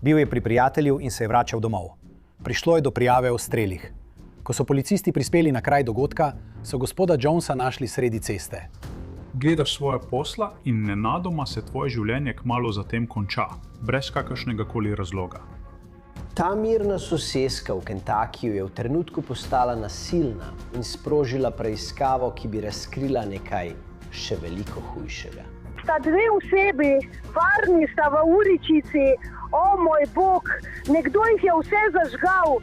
Bil je pri prijatelju in se je vračal domov. Prišlo je do prijave o strelih. Ko so policisti prispeli na kraj dogodka, so gospoda Jonesa našli sredi ceste. Gledaš svoje posla in nenadoma se tvoje življenje kmalu zatem konča, brez kakršnega koli razloga. Ta mirna soseska v Kentuckyju je v trenutku postala nasilna in sprožila preiskavo, ki bi razkrila nekaj še veliko hujšega. Sta dve osebi, varni sta v uličici, o moj bog, nekdo jih je vse zažgal.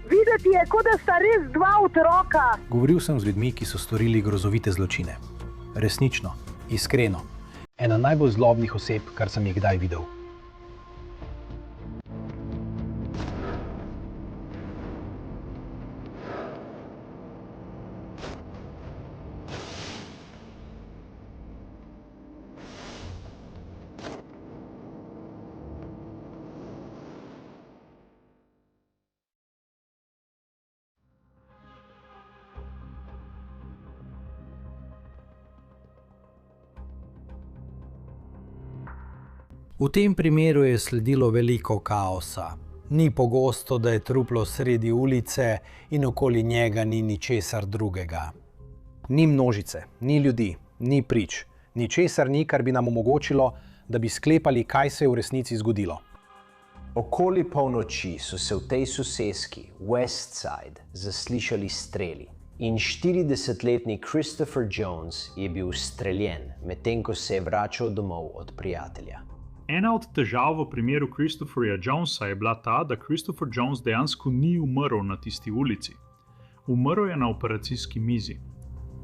Videti je, kot da sta res dva otroka. Govoril sem z ljudmi, ki so storili grozovite zločine. Resnično, iskreno. Ena najbolj zlobnih oseb, kar sem jih kdaj videl. V tem primeru je sledilo veliko kaosa. Ni pogosto, da je truplo sredi ulice in okoli njega ni ničesar drugega. Ni množice, ni ljudi, ni prič, ničesar ni, kar bi nam omogočilo, da bi sklepali, kaj se je v resnici zgodilo. Okoli polnoči so se v tej soseski, West Side, zaslišali streli in 40-letni Christopher Jones je bil streljen, medtem ko se je vračal domov od prijatelja. Ena od težav v primeru Christopherja Jonesa je bila ta, da Christopher Jones dejansko ni umrl na tisti ulici. Umrl je na operacijski mizi.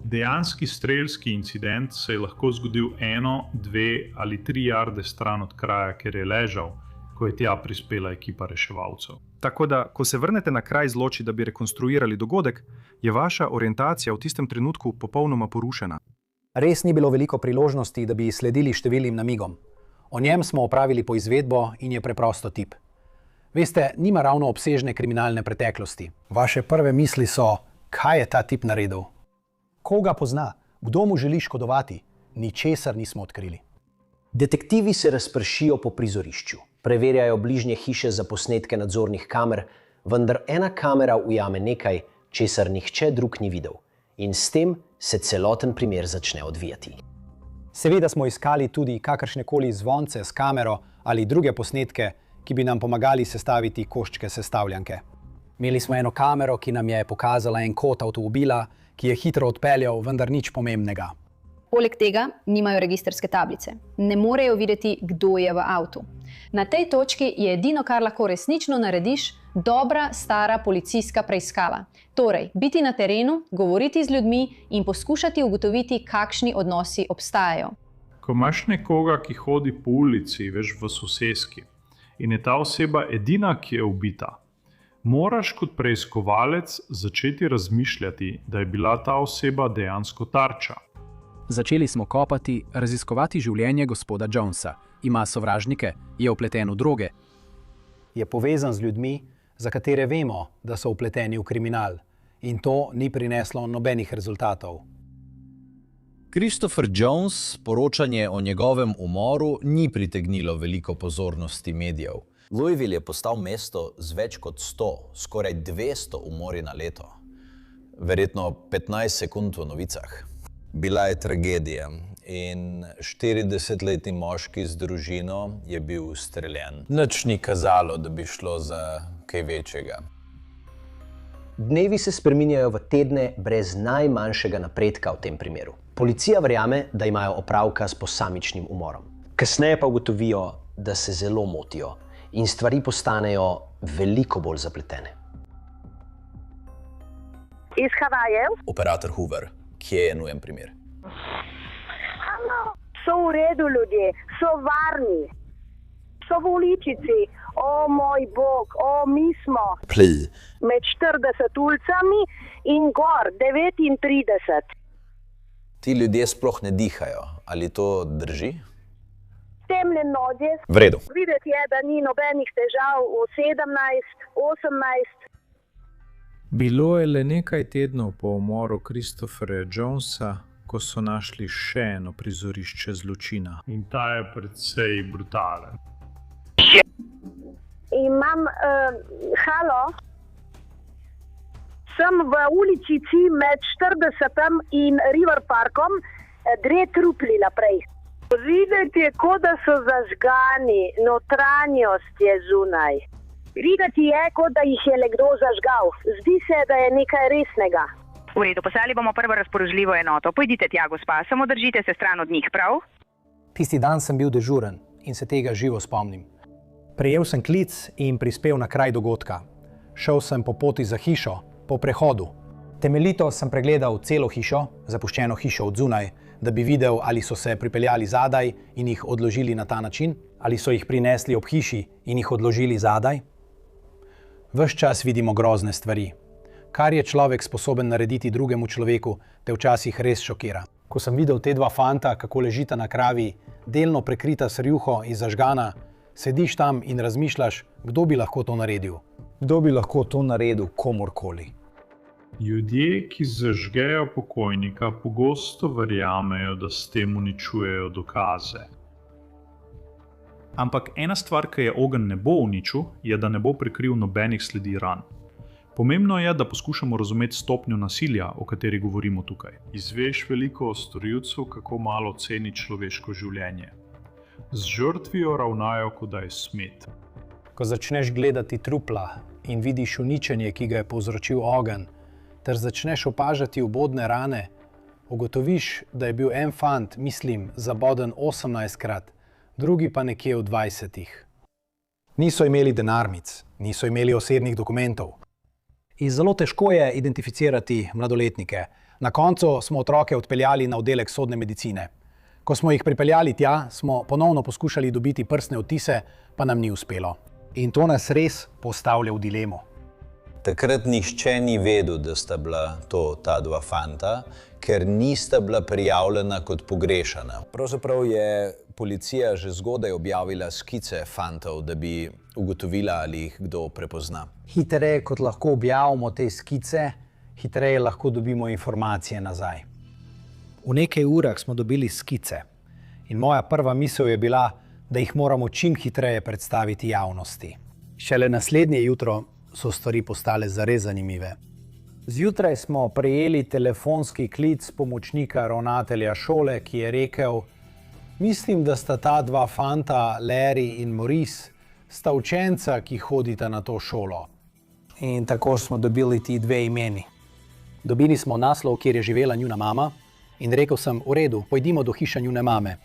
Dejanski strelski incident se je lahko zgodil 1, 2 ali 3 jarde stran od kraja, kjer je ležal, ko je tja prispela ekipa reševalcev. Tako da, ko se vrnete na kraj zloči, da bi rekonstruirali dogodek, je vaša orientacija v tistem trenutku popolnoma porušena. Res ni bilo veliko priložnosti, da bi sledili številnim namigom. O njem smo opravili poizvedbo in je preprosto tip. Veste, nima ravno obsežne kriminalne preteklosti. Vaše prve misli so, kaj je ta tip naredil? Koga pozna? Kdo mu želi škodovati? Ničesar nismo odkrili. Detektivi se razpršijo po prizorišču. Preverjajo bližnje hiše za posnetke nadzornih kamer, vendar ena kamera ujame nekaj, česar nihče drug ni videl. In s tem se celoten primer začne odvijati. Seveda smo iskali tudi kakršnekoli zvonce s kamero ali druge posnetke, ki bi nam pomagali sestaviti koščke sestavljanke. Imeli smo eno kamero, ki nam je pokazala en kot avtomobila, ki je hitro odpeljal, vendar nič pomembnega. Poleg tega nimajo registrske tablice. Ne morejo videti, kdo je v avtu. Na tej točki je edino, kar lahko resnično narediš, dobra, stara policijska preiskava. Torej, biti na terenu, govoriti z ljudmi in poskušati ugotoviti, kakšni odnosi obstajajo. Ko imaš nekoga, ki hodi po ulici, veš, v soseski, in je ta oseba edina, ki je ubita, moraš kot preiskovalec začeti razmišljati, da je bila ta oseba dejansko tarča. Začeli smo kopati, raziskovati življenje gospoda Jonesa. Ima sovražnike, je vpleten v droge. Je povezan z ljudmi, za katere vemo, da so vpleteni v kriminal. In to ni prineslo nobenih rezultatov. Christopher Jones, poročanje o njegovem umoru ni pritegnilo veliko pozornosti medijev. Louisville je postal mesto z več kot 100, skoraj 200 umori na leto. Verjetno 15 sekund v novicah. Bila je tragedija in 40-letni moški z družino je bil ustreljen. Nič ni kazalo, da bi šlo za kaj večjega. Dnevi se spreminjajo v tedne brez najmanjšega napredka v tem primeru. Policija verjame, da imajo opravka s posamičnim umorom. Kasneje pa ugotovijo, da se zelo motijo in stvari postanejo veliko bolj zapletene. Iz Havajev? Operator Hoover, kje je nujen primer? So v redu ljudje, so varni, so v uličici, o moj bog, o mi smo. Pli. Med 40 ulicami in gor 39. Ti ljudje sploh ne dihajo, ali to drži? Temne noge. V redu. Videti je, da ni nobenih težav v 17, 18. Bilo je le nekaj tednov po umoru Christopherja Jonesa, ko so našli še eno prizorišče zločina. In ta je precej brutalen. Imam, halo, sem v ulici C med 40. in River Parkom, 2 trupli naprej. Videti je, kot da so zažgani, notranjost je zunaj. Videti je, kot da jih je nekdo zažgal. Zdi se, da je nekaj resnega. V redu, poslali bomo prvo razpoložljivo enoto. Pojdite tja, gospa, samo držite se stran od njih, prav? Tisti dan sem bil dežuren in se tega živo spomnim. Prejel sem klic in prispel na kraj dogodka. Šel sem po poti za hišo, po prehodu. Temeljito sem pregledal celo hišo, zapuščeno hišo od zunaj, da bi videl, ali so se pripeljali zadaj in jih odložili na ta način, ali so jih prinesli ob hiši in jih odložili zadaj. Ves čas vidimo grozne stvari. Kar je človek sposoben narediti drugemu človeku, te včasih res šokira. Ko sem videl te 2 fanta, kako ležita na kravi, delno prekrita s rjuho in zažgana, sediš tam in razmišljaš, kdo bi lahko to naredil. Kdo bi lahko to naredil komorkoli. Ljudje, ki zažgejo pokojnika, pogosto verjamejo, da s tem uničujejo dokaze. Ampak ena stvar, ki je ogenj ne bo uničil, je, da ne bo prekril nobenih sledi ran. Pomembno je, da poskušamo razumeti stopnjo nasilja, o kateri govorimo tukaj. Izveš veliko o storilcu, kako malo ceni človeško življenje. Z žrtvijo ravnajo, kot da je smet. Ko začneš gledati trupla in vidiš uničenje, ki ga je povzročil ogenj, ter začneš opažati ubodne rane, ugotoviš, da je bil en fant, mislim, zaboden 18-krat, drugi pa nekje v 20-ih. Niso imeli denarnic, niso imeli osebnih dokumentov. In zelo težko je identificirati mladoletnike. Na koncu smo otroke odpeljali na oddelek sodne medicine. Ko smo jih pripeljali tja, smo ponovno poskušali dobiti prstne odtise, pa nam ni uspelo. In to nas res postavlja v dilemo. Takrat nihče ni vedel, da sta bila to ta 2 fanta, ker nista bila prijavljena kot pogrešana. Pravzaprav je policija že zgodaj objavila skice fantov, da bi ugotovila, ali jih kdo prepozna. Hitreje, kot lahko objavimo te skice, hitreje lahko dobimo informacije nazaj. V nekaj urah smo dobili skice in moja prva misel je bila, da jih moramo čim hitreje predstaviti javnosti. Šele naslednje jutro so stvari postale zares zanimive. Zjutraj smo prejeli telefonski klic pomočnika ravnatelja šole, ki je rekel: mislim, da sta ta 2 fanta, Larry in Maurice, sta učenca, ki hodita na to šolo. In tako smo dobili ti 2 imeni. Dobili smo naslov, kjer je živela njuna mama, in rekel sem: v redu, pojdimo do hiše njune mame.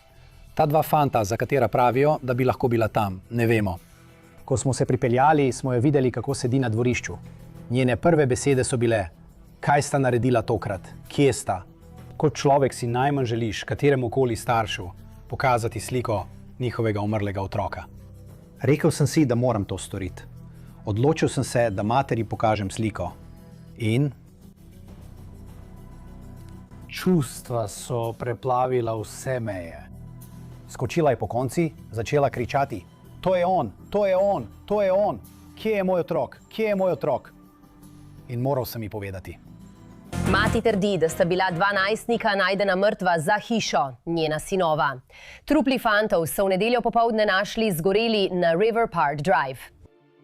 Ta 2 fanta, za katera pravijo, da bi lahko bila tam, ne vemo. Ko smo se pripeljali, smo jo videli, kako sedi na dvorišču. Njene prve besede so bile: kaj sta naredila tokrat, kje sta? Kot človek si najmanj želiš kateremu koli staršu pokazati sliko njihovega umrlega otroka. Rekel sem si, da moram to storiti. Odločil sem se, da materi pokažem sliko. In čustva so preplavila vse meje. Skočila je pokonci, začela kričati: to je on, to je on, to je on, kje je moj otrok, kje je moj otrok? In moral sem ji povedati. Mati trdi, da sta bila 2 najstnika najdena mrtva za hišo, njena sinova. Trupli fantov so v nedeljo popoldne našli zgoreli na River Park Drive.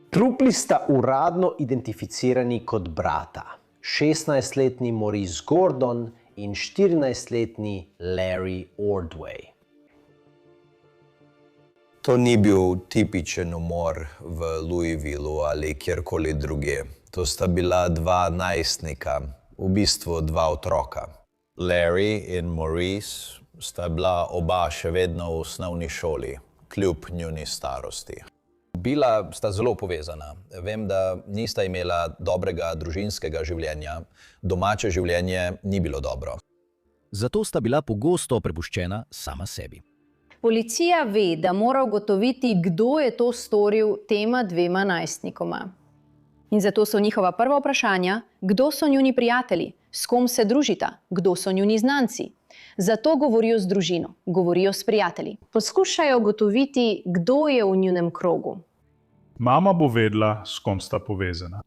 Trupli sta uradno identificirani kot brata. 16-letni Maurice Gordon in 14-letni Larry Ordway. To ni bil tipičen umor v Louisvillu ali kjerkoli druge. To sta bila 2 najstnika, v bistvu 2 otroka. Larry in Maurice sta bila oba še vedno v osnovni šoli, kljub njuni starosti. Bila sta zelo povezana. Vem, da nista imela dobrega družinskega življenja, domače življenje ni bilo dobro. Zato sta bila pogosto prepuščena sama sebi. Policija ve, da mora ugotoviti, kdo je to storil tema 2 najstnikoma. In zato so njihova prva vprašanja, kdo so njuni prijatelji, s kom se družita, kdo so njuni znanci. Zato govorijo z družino, govorijo s prijatelji. Poskušajo ugotoviti, kdo je v njunem krogu. Mama bo vedela, s kom sta povezana.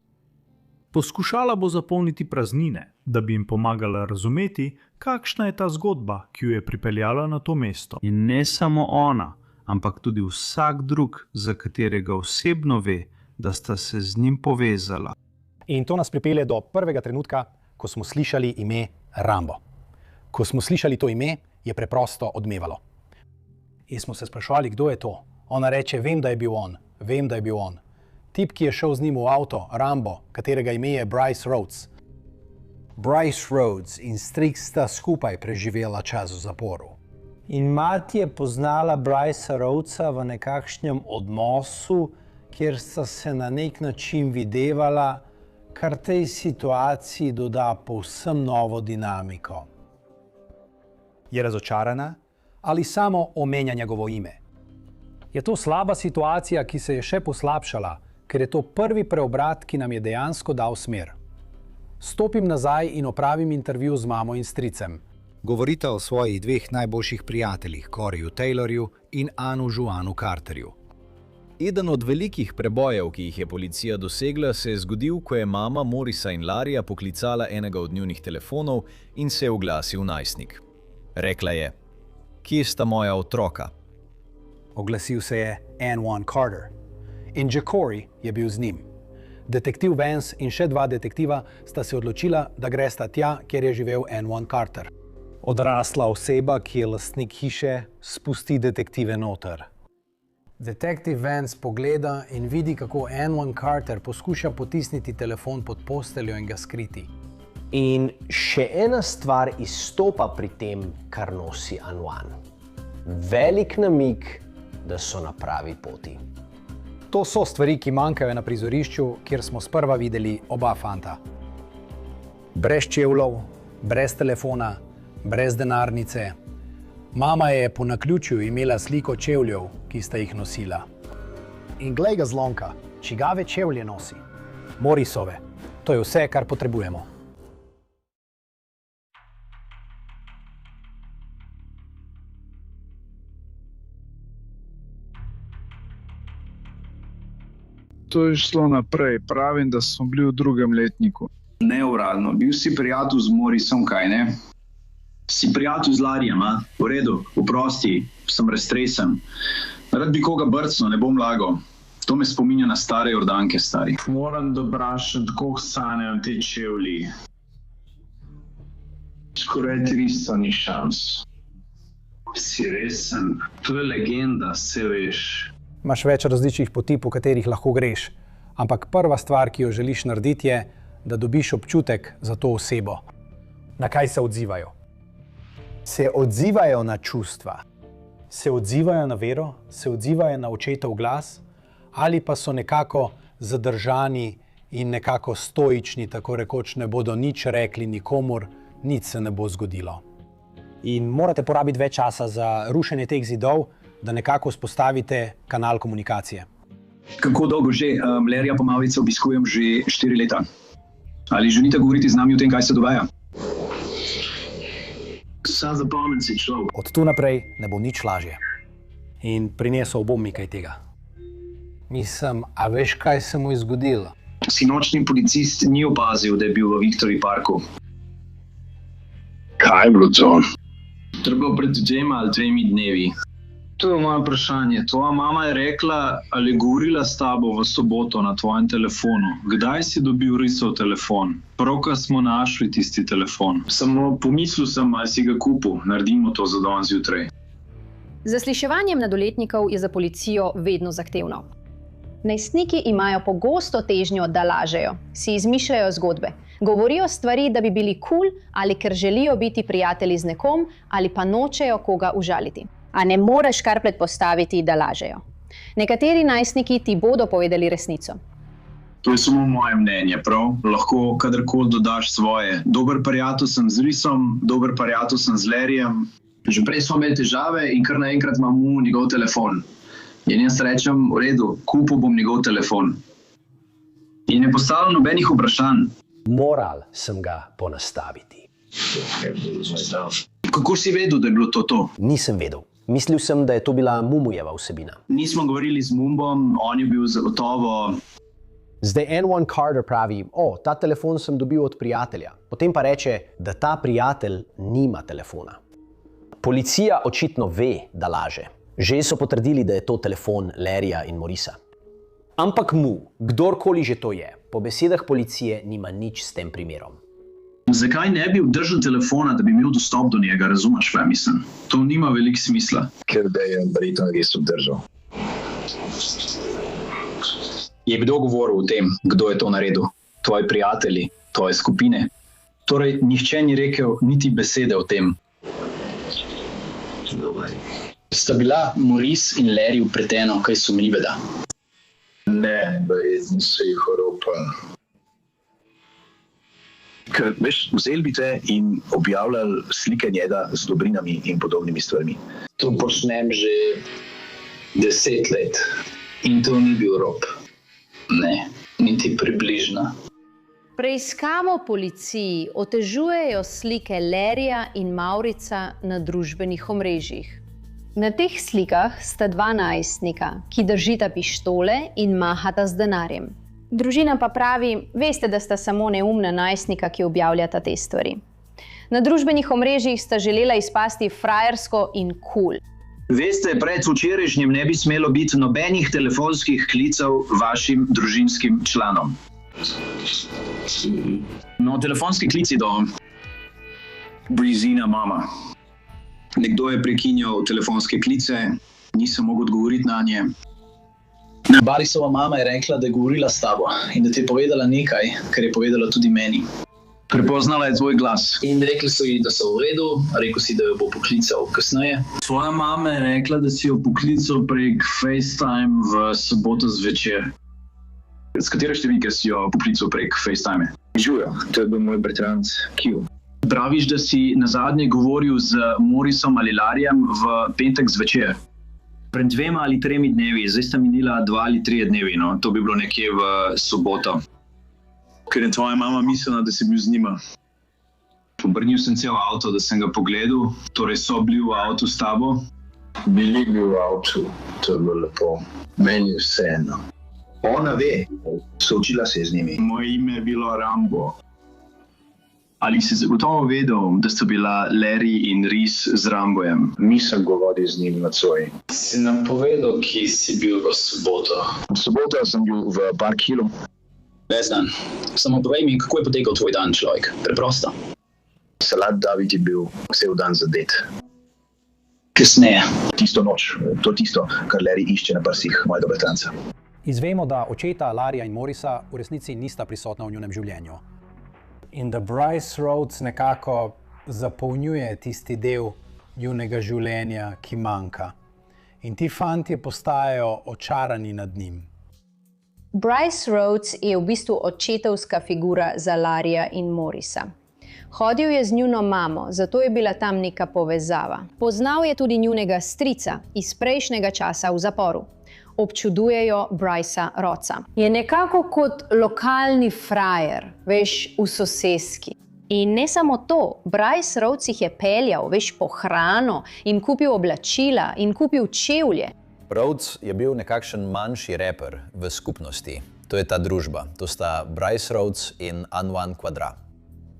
Poskušala bo zapolniti praznine, da bi jim pomagala razumeti, kakšna je ta zgodba, ki jo je pripeljala na to mesto. In ne samo ona, ampak tudi vsak drug, za katerega osebno ve, da sta se z njim povezala. In to nas pripelje do prvega trenutka, ko smo slišali ime Rambo. Ko smo slišali to ime, je preprosto odmevalo. In smo se spraševali, kdo je to. Ona reče, vem, da je bil on. Vem, da je bil on. Tip, ki je šel z njim v avto, Rambo, katerega ime je Bryce Rhodes. Bryce Rhodes in Strix sta skupaj preživela čas v zaporu. In mati je poznala Brycea Rhodesa v nekakšnem odnosu, kjer sta se na nek način videvala, kar tej situaciji doda povsem novo dinamiko. Je razočarana ali samo omenja njegovo ime? Je to slaba situacija, ki se je še poslabšala, ker je to prvi preobrat, ki nam je dejansko dal smer. Stopim nazaj in opravim intervju z mamo in stricem. Govorita o svojih dveh najboljših prijateljih, Coreyju Taylorju in Annu Juanu Carterju. Eden od velikih prebojev, ki jih je policija dosegla, se je zgodil, ko je mama Morisa in Larryja poklicala enega od njunih telefonov in se je oglasil najstnik. Rekla je, kje sta moja otroka? Oglasil se je N1 Carter in Corey je bil z njim. Detektiv Vance in še dva detektiva sta se odločila, da gresta tja, kjer je živel N1 Carter. Odrasla oseba, ki je lastnik hiše, spusti detektive noter. Detektiv Vance pogleda in vidi, kako N1 Carter poskuša potisniti telefon pod posteljo in ga skriti. In še ena stvar izstopa pri tem, kar nosi N1. Velik namig, da so na pravi poti. To so stvari, ki manjkajo na prizorišču, kjer smo sprva videli oba fanta. Brez čevljev, brez telefona, brez denarnice. Mama je po naključju imela sliko čevljev, ki sta jih nosila. In glej ga zlomka, čigave čevlje nosi? Morisove. To je vse, kar potrebujemo. To je šlo naprej. Pravim, da smo bili v drugem letniku. Neuradno. Bil si prijatelj z Morisom, kaj ne? Si prijatelj z Larryjem, a? V redu, oprosti, sem raztresen. Rad bi koga brcno, ne bom lagal. To me spominja na stare Jordanke, stari. Moram dobrašati, koliko stanejo te čevlji. Skoraj 300 ni šans. Si resen? To je legenda, se veš. Imaš več različnih poti, po katerih lahko greš. Ampak prva stvar, ki jo želiš narediti, je, da dobiš občutek za to osebo. Na kaj se odzivajo? Se odzivajo na čustva? Se odzivajo na vero? Se odzivajo na očetov glas? Ali pa so nekako zadržani in nekako stoični, tako rekoč ne bodo nič rekli nikomur, nič se ne bo zgodilo. In morate porabiti več časa za rušenje teh zidov, da nekako vzpostavite kanal komunikacije. Kako dolgo že? Larryja Pomavica obiskujem že 4 leta. Ali želite govoriti z nami o tem, kaj se dogaja? Sam zapomnim si človek. Od tu naprej ne bo nič lažje. In prinesel bom mi kaj tega. Mislim, a veš, kaj se mu je zgodilo? Sinočni policist ni opazil, da je bil v Victory Parku. Kaj je bilo to? To je bilo pred 2 ali 3 dnevi. To je moje vprašanje. Tvoja mama je rekla, ali je govorila s tabo v soboto na tvojem telefonu. Kdaj si dobil risov telefon? Pravkar smo našli tisti telefon. Samo pomislil sem, ali si ga kupil. Naredimo to za danes zjutraj. Zasliševanje mladoletnikov je za policijo vedno zahtevno. Najstniki imajo pogosto težnjo, da lažejo, si izmišljajo zgodbe. Govorijo stvari, da bi bili kul ali ker želijo biti prijatelji z nekom ali pa nočejo koga užaliti. A ne moreš kar predpostaviti, da lažejo. Nekateri najstniki ti bodo povedali resnico. To je samo moje mnenje, prav? Lahko kadarkoli dodaš svoje. Dober prijatelj sem z Risom, dober prijatelj sem z Larryjem. Že prej smo imeli težave in kar naenkrat imam njegov telefon. In jaz rečem, v redu, kupil bom njegov telefon. In ne postavljam nobenih vprašanj. Moral sem ga ponastaviti. Kako si vedel, da je bilo to? Nisem vedel. Mislil sem, da je to bila Mumujeva vsebina. Nismo govorili z Mumbom, on je bil zagotovo... Zdaj N1 Carter pravi, ta telefon sem dobil od prijatelja. Potem pa reče, da ta prijatelj nima telefona. Policija očitno ve, da laže. Že so potrdili, da je to telefon Larryja in Morisa. Ampak kdorkoli že to je, po besedah policije nima nič s tem primerom. Zakaj ne bi obdržal telefona, da bi imel dostop do njega, razumeš, kaj mislim? To nima veliko smisla. Ker da je verjetno res obdržal. Je kdo govoril o tem, kdo je to naredil? Tvoji prijatelji, tvoje skupine? Torej, nihče ni rekel niti besede o tem. Sta bila Maurice in Larry vpletena v kaj sumljivega? Ne, niso jih oropali. Ker, veš, vzeli bi te in objavljali slike njega z dobrinami in podobnimi stvarmi. To počnem že 10 let. In to ni bil rop. Ne, niti približno. Preiskavo policiji otežujejo slike Larryja in Maurica na družbenih omrežjih. Na teh slikah sta dva najstnika, ki držita pištole in mahata z denarjem. Družina pa pravi, veste, da sta samo neumna najstnika, ki objavljata te stvari. Na družbenih omrežjih sta želela izpasti frajersko in cool. Veste, pred včerajšnjim ne bi smelo biti nobenih telefonskih klicev vašim družinskim članom. No, telefonski klici do Brizina mama. Nekdo je prekinjal telefonske klice, nisem mogel odgovoriti na nje. Barisova mama je rekla, da je govorila s tabo in da ti je povedala nekaj, kar je povedala tudi meni. Prepoznala je tvoj glas. In rekli so ji, da so v redu, rekel si, da jo bo poklical kasneje. Tvoja mama je rekla, da si jo poklical prek FaceTime v soboto zvečer. S katere številke si jo poklical prek FaceTime? Žujo, to je bil moj bratranec Q. Praviš, da si nazadnje govoril z Mauricem ali Larryjem v petek zvečer. Pred 2 ali 3 dnevi, zdaj sta minila 2 ali 3 dnevi, no? To bi bilo nekje v soboto. Ker je tvoja mama mislila, da si bil z njima. Obrnil sem cel avto, da sem ga pogledal, torej so bili v avtu s tabo. Bili v avtu, to je bilo lepo. Meni je vseeno. Ona ve, soočila se je z njimi. Moje ime je bilo Rambo. Ali si zagotovo vedel, da sta bila Larry in Reese z Rambojem? Nisem govoril z njim nocoj. Si nam povedal, kje si bil v soboto? V soboto sem bil v Park Hillu. Ves dan. Samo povej mi, kako je potekal tvoj dan, človek? Preprosto. Salat David je bil cel dan zadet. Kasneje. Tisto noč, to tisto, kar Larry išče na prsih mojega bratranca. Izvemo, da očeta Larryja in Mauricea v resnici nista prisotna v njunem življenju. In da Bryce Rhodes nekako zapolnjuje tisti del njunega življenja, ki manjka. In ti fantje postajajo očarani nad njim. Bryce Rhodes je v bistvu očetovska figura za Larryja in Mauricea. Hodil je z njuno mamo, zato je bila tam neka povezava. Poznal je tudi njunega strica iz prejšnjega časa v zaporu. Občudujejo Brycea Rhodesa. Je nekako kot lokalni frajer, veš, v soseski. In ne samo to, Bryce Rhodes jih je peljal, veš, po hrano, jim kupil oblačila in kupil čevlje. Rhodes je bil nekakšen manjši reper v skupnosti. To je ta družba. To sta Bryce Rhodes in Anwan Quadra.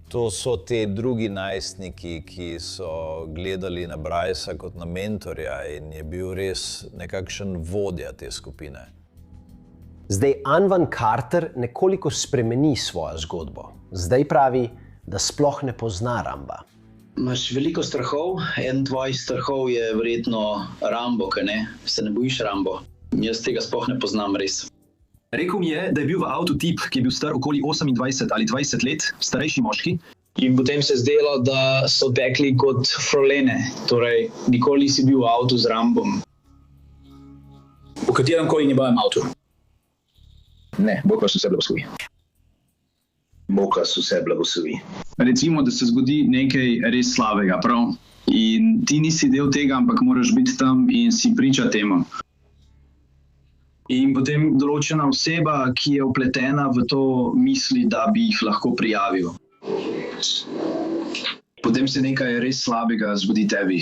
To so te drugi najstniki, ki so gledali na Brycea kot na mentorja in je bil res nekakšen vodja te skupine. Zdaj Anwan Carter nekoliko spremeni svojo zgodbo. Zdaj pravi, da sploh ne pozna Ramba. Imaš veliko strahov, eden tvojih strahov je verjetno Rambo, kaj ne? Se ne bojiš Rambo? Jaz tega sploh ne poznam res. Rekel mi je, da je bil v avtu tip, ki je bil star okoli 28 ali 20 let, starejši moški. In potem se je zdelo, da so tekli kot frolene, torej nikoli si bil v avtu z Rambom. V katerem koli njegovem avtu? Ne, Bog vas vse blagoslovi. Bog vas vse blagoslovi. Recimo, da se zgodi nekaj res slabega, prav? In ti nisi del tega, ampak moraš biti tam in si priča temu. In potem določena oseba, ki je vpletena v to, misli, da bi jih lahko prijavil. Potem se nekaj res slabega zgodi tebi.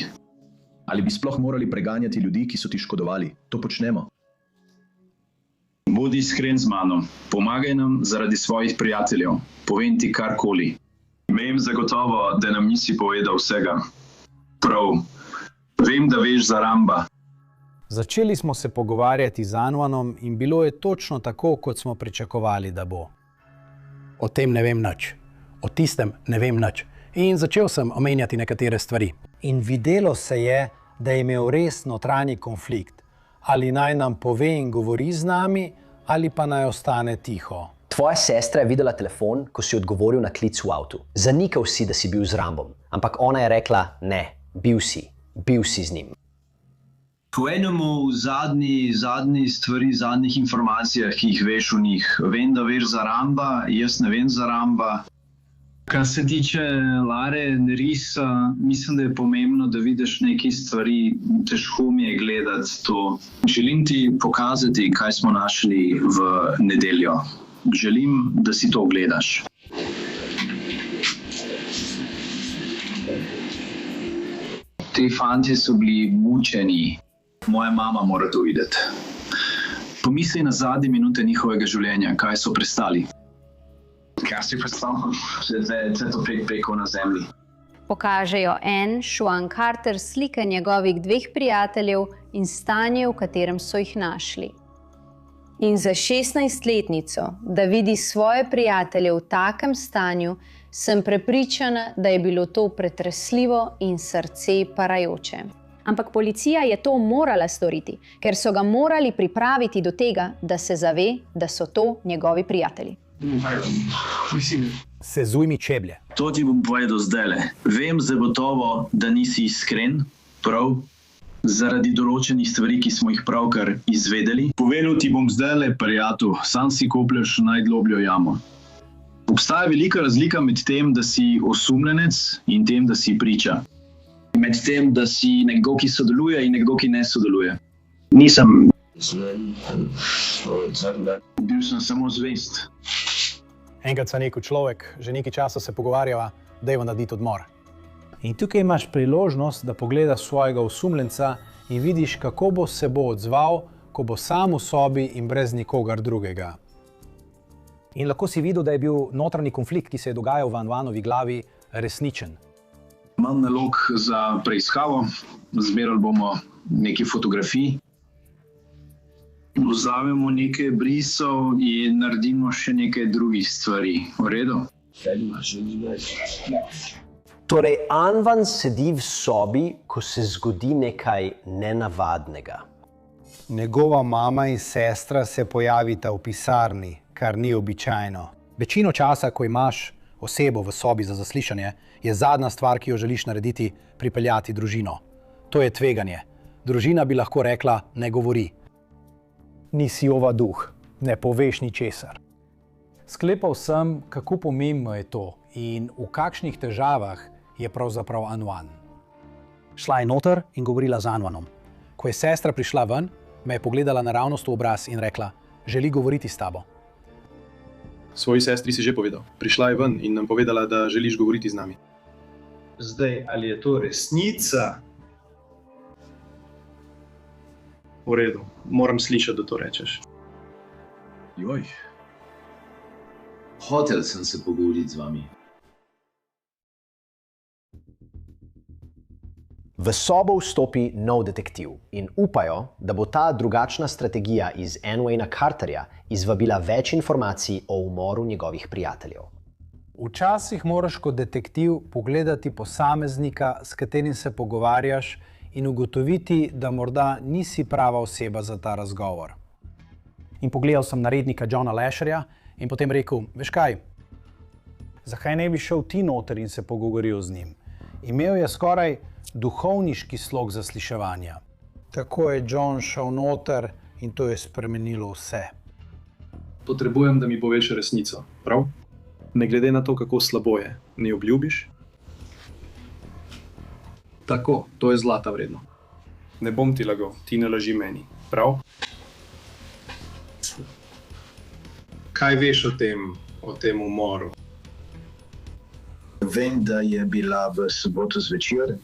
Ali bi sploh morali preganjati ljudi, ki so ti škodovali? To počnemo. Bodi iskren z mano. Pomagaj nam zaradi svojih prijateljev. Povem ti karkoli. Vem zagotovo, da nam nisi povedal vsega. Prav. Vem, da veš za Ramba. Začeli smo se pogovarjati z Anwanom in bilo je točno tako, kot smo pričakovali, da bo. O tem ne vem nič, o tistem ne vem nič. In začel sem omenjati nekatere stvari. In videlo se je, da je imel res notranji konflikt. Ali naj nam pove in govori z nami, ali pa naj ostane tiho. Tvoja sestra je videla telefon, ko si odgovoril na klic v avtu. Zanikal si, da si bil z Rambom, ampak ona je rekla, ne, bil si z njim. Povejmo zadnji stvari, zadnjih informacijah, ki jih veš o njih. Vem, da veš za Ramba, jaz ne vem za Ramba. Kar se tiče Lare Nerisa, mislim, da je pomembno, da vidiš nekaj stvari, težko mi je gledati to. Želim ti pokazati, kaj smo našli v nedeljo. Želim, da si to ogledaš. Ti fantje so bili mučeni. Moja mama mora to videti. Pomisli na zadnje minute njihovega življenja, kaj so prestali. Kaj si predstavljal? Vse to preko na zemlji. Pokažejo Sean Carter slike njegovih 2 prijateljev in stanje, v katerem so jih našli. In za 16-letnico, da vidi svoje prijatelje v takem stanju, sem prepričana, da je bilo to pretresljivo in srce parajoče. Ampak policija je to morala storiti, ker so ga morali pripraviti do tega, da se zave, da so to njegovi prijatelji. Sezuj mi čeblje. To ti bom povedal zdajle. Vem zagotovo, da nisi iskren, prav? Zaradi določenih stvari, ki smo jih pravkar izvedeli. Povedal ti bom zdajle, prijatelj, sam si koplješ najglobljo jamo. Obstaja velika razlika med tem, da si osumljenec in tem, da si priča. Med tem, da si nekdo, ki sodeluje in nekdo, ki ne sodeluje. Nisem. Bil sem samo zvest. Enkrat sem rekel človek, že nekaj časa se pogovarjava, dajmo narediti odmor. In tukaj imaš priložnost, da pogledaš svojega osumljenca in vidiš, kako bo se bo odzval, ko bo sam v sobi in brez nikogar drugega. In lahko si videl, da je bil notranji konflikt, ki se je dogajal v Anwanovi glavi, resničen. Imam nalog za preiskavo, zbirali bomo nekaj fotografij. Vzamemo nekaj brisov in naredimo še nekaj drugih stvari. V redu? Torej, Anwan sedi v sobi, ko se zgodi nekaj nenavadnega. Njegova mama in sestra se pojavita v pisarni, kar ni običajno. Večino časa, ko imaš osebo v sobi za zaslišanje, je zadnja stvar, ki jo želiš narediti, pripeljati družino. To je tveganje. Družina bi lahko rekla, ne govori. Nisi ova duh, ne poveš ničesar. Sklepal sem, kako pomembno je to in v kakšnih težavah je pravzaprav Anwan. Šla je noter in govorila z Anwanom. Ko je sestra prišla ven, me je pogledala naravnost v obraz in rekla, želi govoriti s tabo. Svoji sestri si že povedal. Prišla je ven in nam povedala, da želiš govoriti z nami. Zdaj, ali je to resnica? V redu, moram slišati, da to rečeš. Joj. Hotel sem se pogovoriti z vami. V sobo vstopi nov detektiv in upajo, da bo ta drugačna strategija iz Anwana Carterja izvabila več informacij o umoru njegovih prijateljev. Včasih moraš kot detektiv pogledati posameznika, s katerim se pogovarjaš in ugotoviti, da morda nisi prava oseba za ta razgovor. In pogledal sem narednika Johna Lasherja in potem rekel, veš kaj, zakaj ne bi šel ti noter in se pogovoril z njim? Imel je skoraj duhovniški slog zasliševanja. Tako je John šel noter in to je spremenilo vse. Potrebujem, da mi poveš resnico, prav? Ne glede na to, kako slabo je, ne obljubiš? Tako, to je zlata vredno. Ne bom ti lagal, ti ne laži meni, prav? Kaj veš o tem umoru? Vem, da je bila v soboto zvečer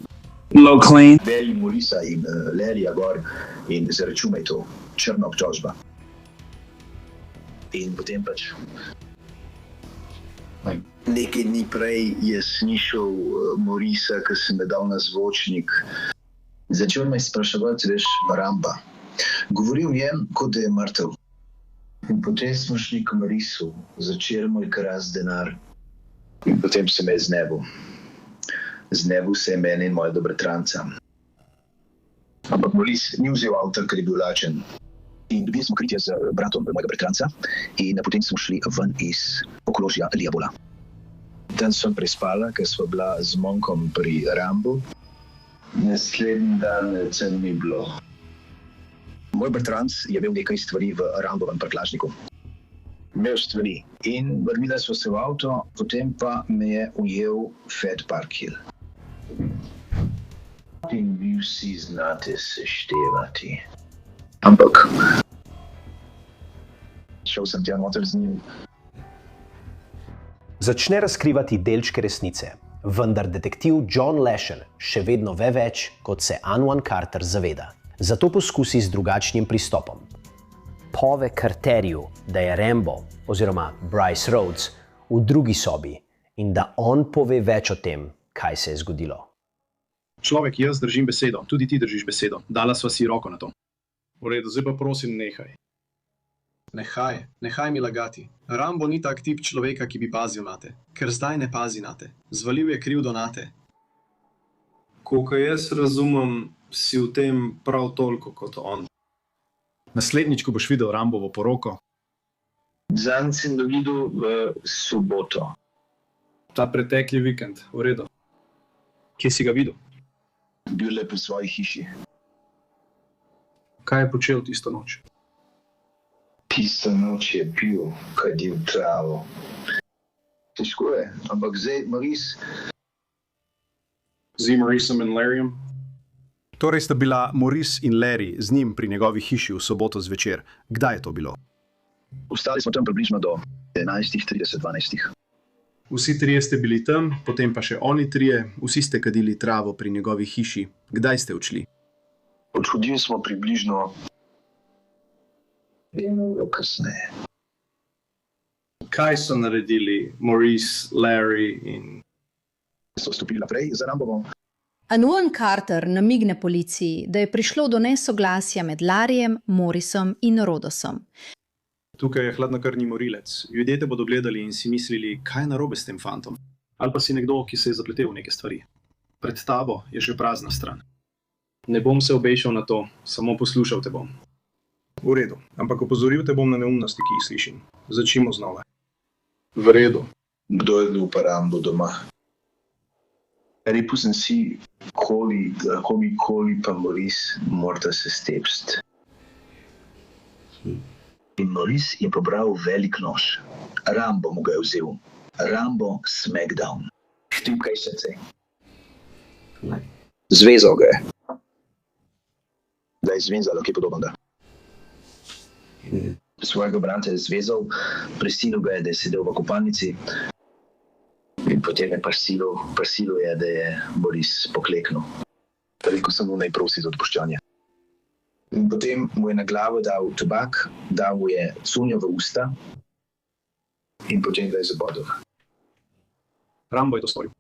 Beli Morisa in Larryja gor in zaračunaj to, črna obtožba. In potem pač nekaj dni prej je slišal Morisa, ki sem me dal na zvočnik. Začel me spraševati, veš, Ramba. Govoril je, kot da je mrtev. In potem smo šli k Morisu, začel moj krast denar. In potem se me je znebil. Znebil se je meni in moja bratranca. Ampak Moris ni vzel avta, ker je bil lačen. In dobili smo kritje z bratom mojega bratranca in potem smo šli ven iz okrožja Liabola. Tam sem prespala, ker sva bila z Monkom pri Rambu. Naslednji dan cen ni bilo. Moj bratranc je imel nekaj stvari v Rambovem prtljažniku. Imel stvari in vrnila sva se v avto, potem pa me je ujel Fed Parkhill. In vi vsi znate seštevati. Ampak šel sem tja noter z njim. Začne razkrivati delčke resnice, vendar detektiv John Lasher še vedno ve več, kot se Anwan Carter zaveda. Zato poskusi z drugačnim pristopom. Pove Carterju, da je Rambo oziroma Bryce Rhodes v drugi sobi in da on pove več o tem, kaj se je zgodilo. Človek, jaz držim besedo, tudi ti držiš besedo. Dala sva si roko na to. V redu, zdaj pa prosim, nehaj. Nehaj mi lagati. Rambo ni tak tip človeka, ki bi pazil nate, ker zdaj ne pazi nate. Zvalil je krivdo nate. Kolikor jaz razumem, si v tem prav toliko kot on. Naslednjič, ko boš videl Rambovo poroko. Zanj sem ga videl v soboto. Ta pretekli vikend, v redu. Kje si ga videl? Bil je pri svoji hiši. Kaj je počel tisto noč? Tisto noč je pil, kadil travo. Težko je, ampak zdaj Maurice... Z Mauriceom in Larryjem? Torej sta bila Maurice in Larry z njim pri njegovi hiši v soboto zvečer. Kdaj je to bilo? Ostali smo tam približno do 11:30-12. Vsi trije ste bili tam, potem pa še oni trije, vsi ste kadili travo pri njegovi hiši. Kdaj ste odšli? Odhodili smo približno 1 uro kasneje. Kaj so naredili Maurice, Larry in... So stopili naprej za Rambovo. Anwan Carter namigne policiji, da je prišlo do nesoglasja med Larryjem, Morrisom in Rhodesom. Tukaj je hladnokrvni morilec. Ljudje te bodo gledali in si mislili, kaj je narobe s tem fantom. Ali pa si nekdo, ki se je zapletel v neke stvari. Pred tabo je že prazna stran. Ne bom se obešal na to, samo poslušal te bom. V redu, ampak opozoril te bom na neumnosti, ki jih slišim. Začnimo znova. V redu. Kdo je bil pa Rambo doma? Rekel sem si, koli pa Maurice morda se stepst. In Maurice je pobral velik nož. Rambo mu ga je vzel. Rambo Smackdown. Štipkaj srce. Zvezal ga je. Da je zvezalo, kaj podobnega. Svojega branta je zvezal, prisilil ga je, da je sedel v kopalnici. In potem je prisilil je, da je Maurice pokleknil. Rekel sem mu naj prosi za odpuščanje. In potem mu je na glavo dal tobak, dal mu je cunjo v usta in potem ga je zabodel. Rambo je to storil.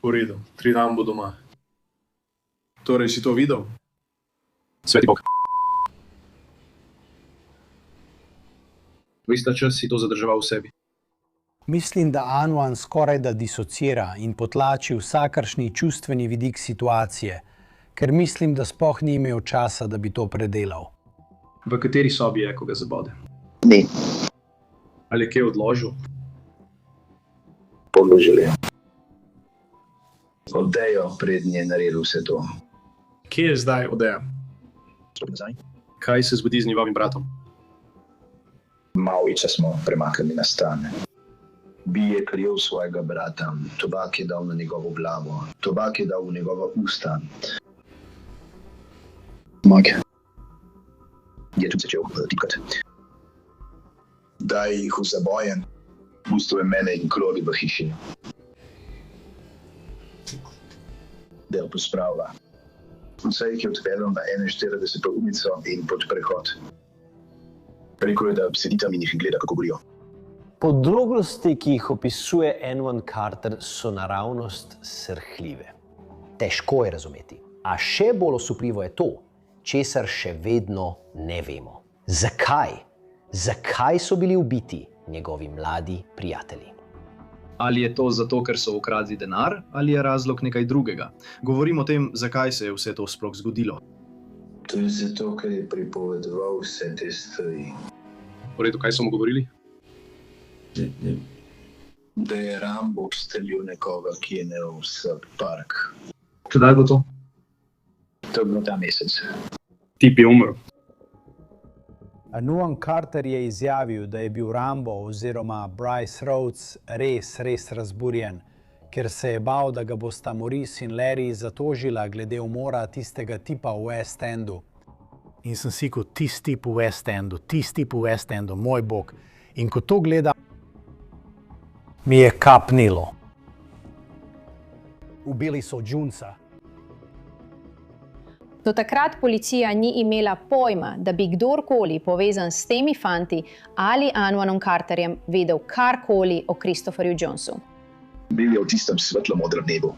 V redu, 3 Rambo doma. Torej si to videl? Sveti Bog. Ves ta čas si to zadrževal v sebi. Mislim, da Anwan skoraj da disocira in potlači vsakršni čustveni vidik situacije, ker mislim, da sploh ni imel časa, da bi to predelal. V kateri sobi je, ko ga zabode? Ni. Ali je kaj odložil? Položil je. Odejo prednje je naredil vse to. Kje je zdaj Odeja? Kaj se zgodi z njegovim bratom? Maovića smo premaknili na stran. Bije kril svojega brata, tobak je dal na njegovo glavo, tobak je dal v njegova usta. Mag je tudi začel tipkati. Daj jih v zabojen, pustil je mene in Klori v hiši. Del pospravlja. Vse jih je odpeljal na 41. ulico in pod prehod. Rekel je, da sedi tam in jih gleda, kako gorijo. Podrobnosti, ki jih opisuje Anwan Carter, so naravnost srhljive. Težko je razumeti. A še bolj osupljivo je to, česar še vedno ne vemo. Zakaj? Zakaj so bili ubiti njegovi mladi prijatelji? Ali je to zato, ker so ukradli denar, ali je razlog nekaj drugega? Govorim o tem, zakaj se je vse to sploh zgodilo. To je zato, ker je pripovedoval vse te stvari. V redu, kaj so mu govorili? Da je Rambo ustrelil nekoga, ki je imel vsak park. Kdaj bo to? To je bilo ta mesec. Tip je umrl. Anuan Carter je izjavil, da je bil Rambo oziroma Bryce Rhodes res razburjen, ker se je bal, da ga bosta Maurice in Larry zatožila glede umora tistega tipa v West Endu. In sem si kot tisti tip v West Endu, moj bog. In ko to gleda, mi je kapnilo. Ubili so Jonesa. Do takrat policija ni imela pojma, da bi kdorkoli povezan s temi fanti ali Anuanom Carterjem vedel karkoli o Christopherju Jonesu. Bil je v tistem svetlo-modrem nebu.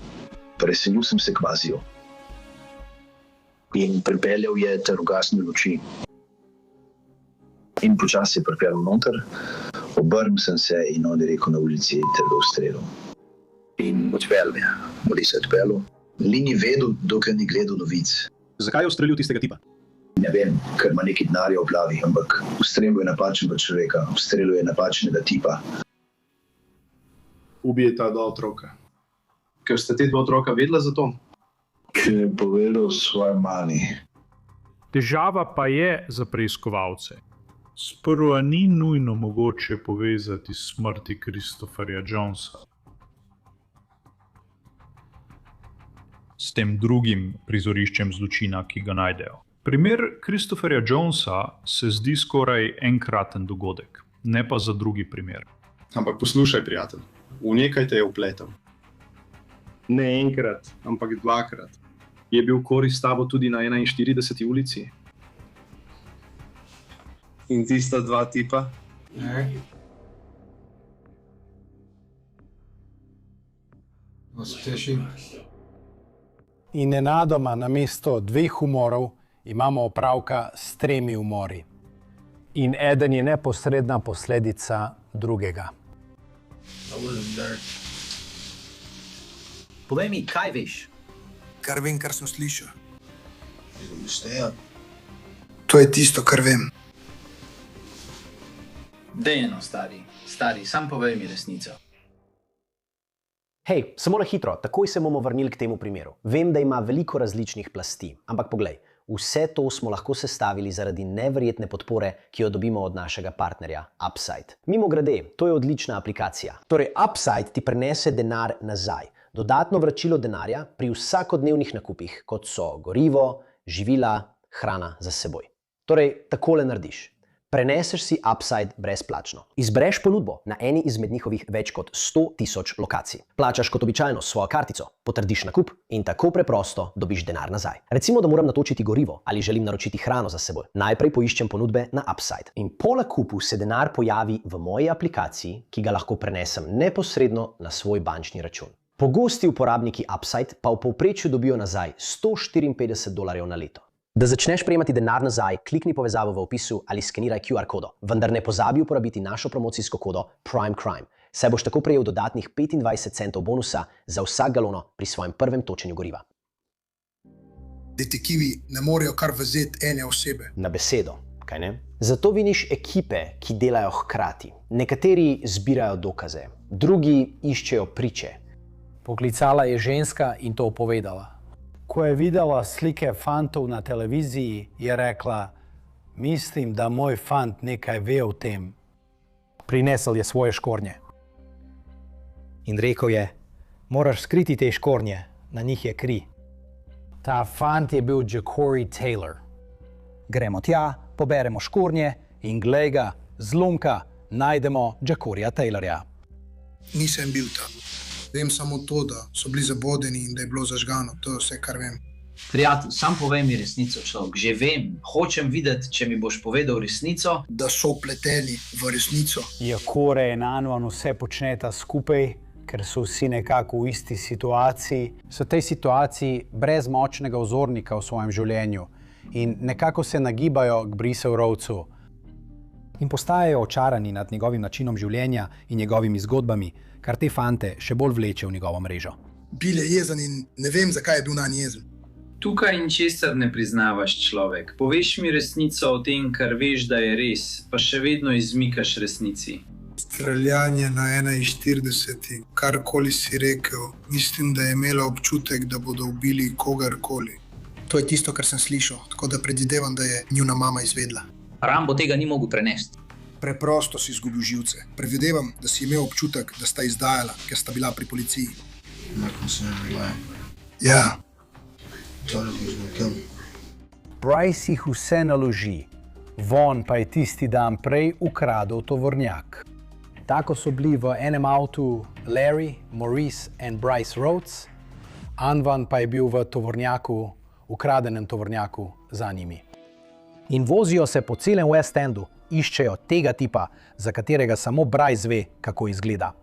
Presenil sem se kvazijo. In pripeljal je ter ugasnil luči. In počasi je pripeljal noter, obrnil sem se in on je rekel na ulici ter ga ustrelil. In odpeljal me, Maurice je odpeljal. Li ni vedel, dokler ni gledal novic. Zakaj je ustrelil tistega tipa? Ne vem, ker ima nekaj denarja v glavi, ampak ustrelil je napačnega človeka, ustrelil je napačnega tipa. Ubijeta dva otroka. Ker ste te dva otroka vedela za to? Ker je povedal svoji mami. Težava pa je za preiskovalce. Sprva ni nujno mogoče povezati smrti Christopherja Jonesa s tem drugim prizoriščem zločina, ki ga najdejo. Primer Christopherja Jonesa se zdi skoraj enkraten dogodek, ne pa za drugi primer. Ampak poslušaj, prijatelj, v nekaj te je vpletel. Ne enkrat, ampak dvakrat. Je bil Corey s tabo tudi na 41. ulici? In tista dva tipa? Ne. In nenadoma namesto 2 umorov imamo opravka s 3 umori. In eden je neposredna posledica drugega. Povej mi, kaj veš? Kar vem, kar sem slišal. To je tisto, kar vem. Dejno, stari, sam povej mi resnico. Hej, samo na hitro, takoj se bomo vrnili k temu primeru. Vem, da ima veliko različnih plasti, ampak poglej, vse to smo lahko sestavili zaradi neverjetne podpore, ki jo dobimo od našega partnerja Upside. Mimogrede, to je odlična aplikacija. Torej, Upside ti prenese denar nazaj. Dodatno vračilo denarja pri vsakodnevnih nakupih, kot so gorivo, živila, hrana za seboj. Torej, takole narediš. Preneseš si Upside brezplačno. Izbereš ponudbo na eni izmed njihovih več kot 100.000 lokacij. Plačaš kot običajno s svojo kartico, potrdiš nakup in tako preprosto dobiš denar nazaj. Recimo, da moram natočiti gorivo ali želim naročiti hrano za seboj. Najprej poiščem ponudbe na Upside. In po nakupu se denar pojavi v moji aplikaciji, ki ga lahko prenesem neposredno na svoj bančni račun. Pogosti uporabniki Upside pa v povprečju dobijo nazaj $154 na leto. Da začneš prejemati denar nazaj, klikni povezavo v opisu ali skeniraj QR kodo. Vendar ne pozabi uporabiti našo promocijsko kodo PrimeCrime. Saj boš tako prejel dodatnih 25 centov bonusa za vsak galono pri svojem prvem točenju goriva. Detektivi ne morejo kar vzeti ene osebe. Na besedo, kaj ne? Zato vidiš ekipe, ki delajo hkrati. Nekateri zbirajo dokaze, drugi iščejo priče. Poklicala je ženska in to povedala. Ko je videla slike fantov na televiziji, je rekla, mislim, da moj fant nekaj ve o tem. Prinesel je svoje škornje. In rekel je, moraš skriti te škornje, na njih je kri. Ta fant je bil Ja'Cory Taylor. Gremo tja, poberemo škornje in glej ga, zlomka, najdemo Ja'Coryja Taylorja. Nisem bil tam. Vem samo to, da so bili zabodeni in da je bilo zažgano. To je vse, kar vem. Prijatelj, sam povej mi resnico, človek. Že vem, hočem videti, če mi boš povedal resnico. Da so vpleteni v resnico. Ja'Cory in Anuan vse počneta skupaj, ker so vsi nekako v isti situaciji. So v tej situaciji brez močnega vzornika v svojem življenju in nekako se nagibajo k Briserovcu. In postajajo očarani nad njegovim načinom življenja in njegovimi zgodbami, kar te fante še bolj vleče v njegovo mrežo. Bil je jezen in ne vem, zakaj je bil nanj jezen. Tukaj ničesar ne priznavaš, človek. Poveš mi resnico o tem, kar veš, da je res, pa še vedno izmikaš resnici. Streljanje na 41, karkoli si rekel, mislim, da je imela občutek, da bodo ubili kogarkoli. To je tisto, kar sem slišal, tako da predvidevam, da je njuna mama izvedla. Rambo tega ni mogel prenesti. Preprosto si izgubil živce. Predvidevam, da si imel občutek, da sta izdajala, ker sta bila pri policiji. Ja. Bryce jih vse naloži, Von pa je tisti dan prej ukradel tovornjak. Tako so bili v enem avtu Larry, Maurice in Bryce Rhodes, Anvan pa je bil v tovornjaku, ukradenem tovornjaku za njimi. In vozijo se po celem West Endu, iščejo tega tipa, za katerega samo Bryce ve, kako izgleda.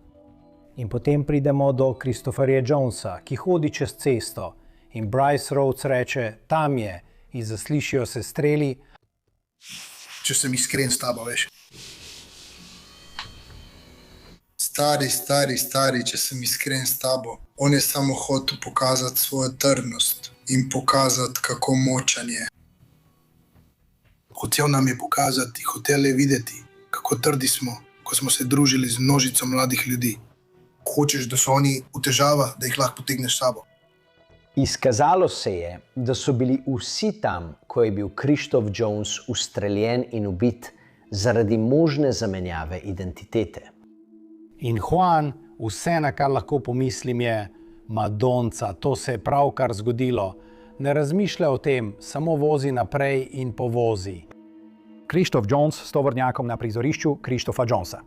In potem pridemo do Christopherja Jonesa, ki hodi čez cesto in Bryce Rhodes reče, tam je, in zaslišijo se streli. Če sem iskren s tabo, veš. Stari, če sem iskren s tabo. On je samo hotel pokazati svojo trdnost in pokazati, kako močan je. Hotel nam je pokazati, hotel je videti, kako trdi smo, ko smo se družili z množico mladih ljudi. Hočeš, da so oni v težavah, da jih lahko potegneš s sabo. Izkazalo se je, da so bili vsi tam, ko je bil Christoph Jones ustreljen in ubit zaradi možne zamenjave identitete. In Juan, vse, na kar lahko pomislim, je Madonca, to se je pravkar zgodilo. Ne razmišlja o tem, samo vozi naprej in povozi. Christoph Jones s tovornjakom na prizorišču Christopha Jonesa.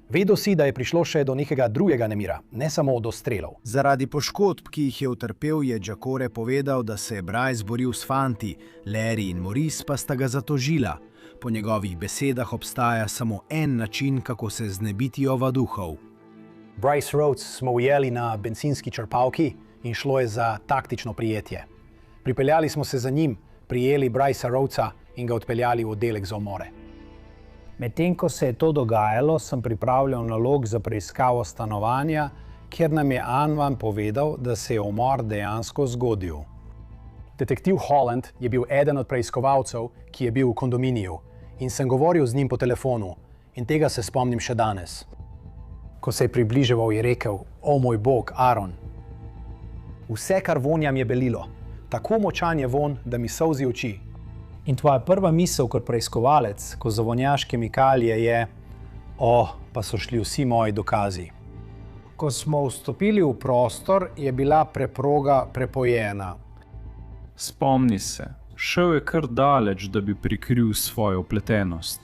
Vedel si, da je prišlo še do nekega drugega nemira, ne samo do strelov. Zaradi poškodb, ki jih je utrpel, je Giacore povedal, da se je Bryce boril s fanti, Larry in Maurice pa sta ga zatožila. Po njegovih besedah obstaja samo en način, kako se znebiti ovaduhov. Bryce Rhodes smo ujeli na bencinski črpalki in šlo je za taktično prijetje. Pripeljali smo se za njim, prijeli Brycea Rhodesa in ga odpeljali v oddelek za umore. Medtem ko se je to dogajalo, sem pripravljal nalog za preiskavo stanovanja, kjer nam je Anvan povedal, da se je umor dejansko zgodil. Detektiv Holland je bil eden od preiskovalcev, ki je bil v kondominiju, in sem govoril z njim po telefonu, in tega se spomnim še danes. Ko se je približeval, je rekel, o moj bog, Aaron. Vse, kar vonjam, je belilo. Tako močan je von, da mi solzi oči. In tvoja prva misel kot preiskovalec, ko zavonjaš kemikalije, je, pa so šli vsi moji dokazi. Ko smo vstopili v prostor, je bila preproga prepojena. Spomni se, šel je kar daleč, da bi prikril svojo vpletenost.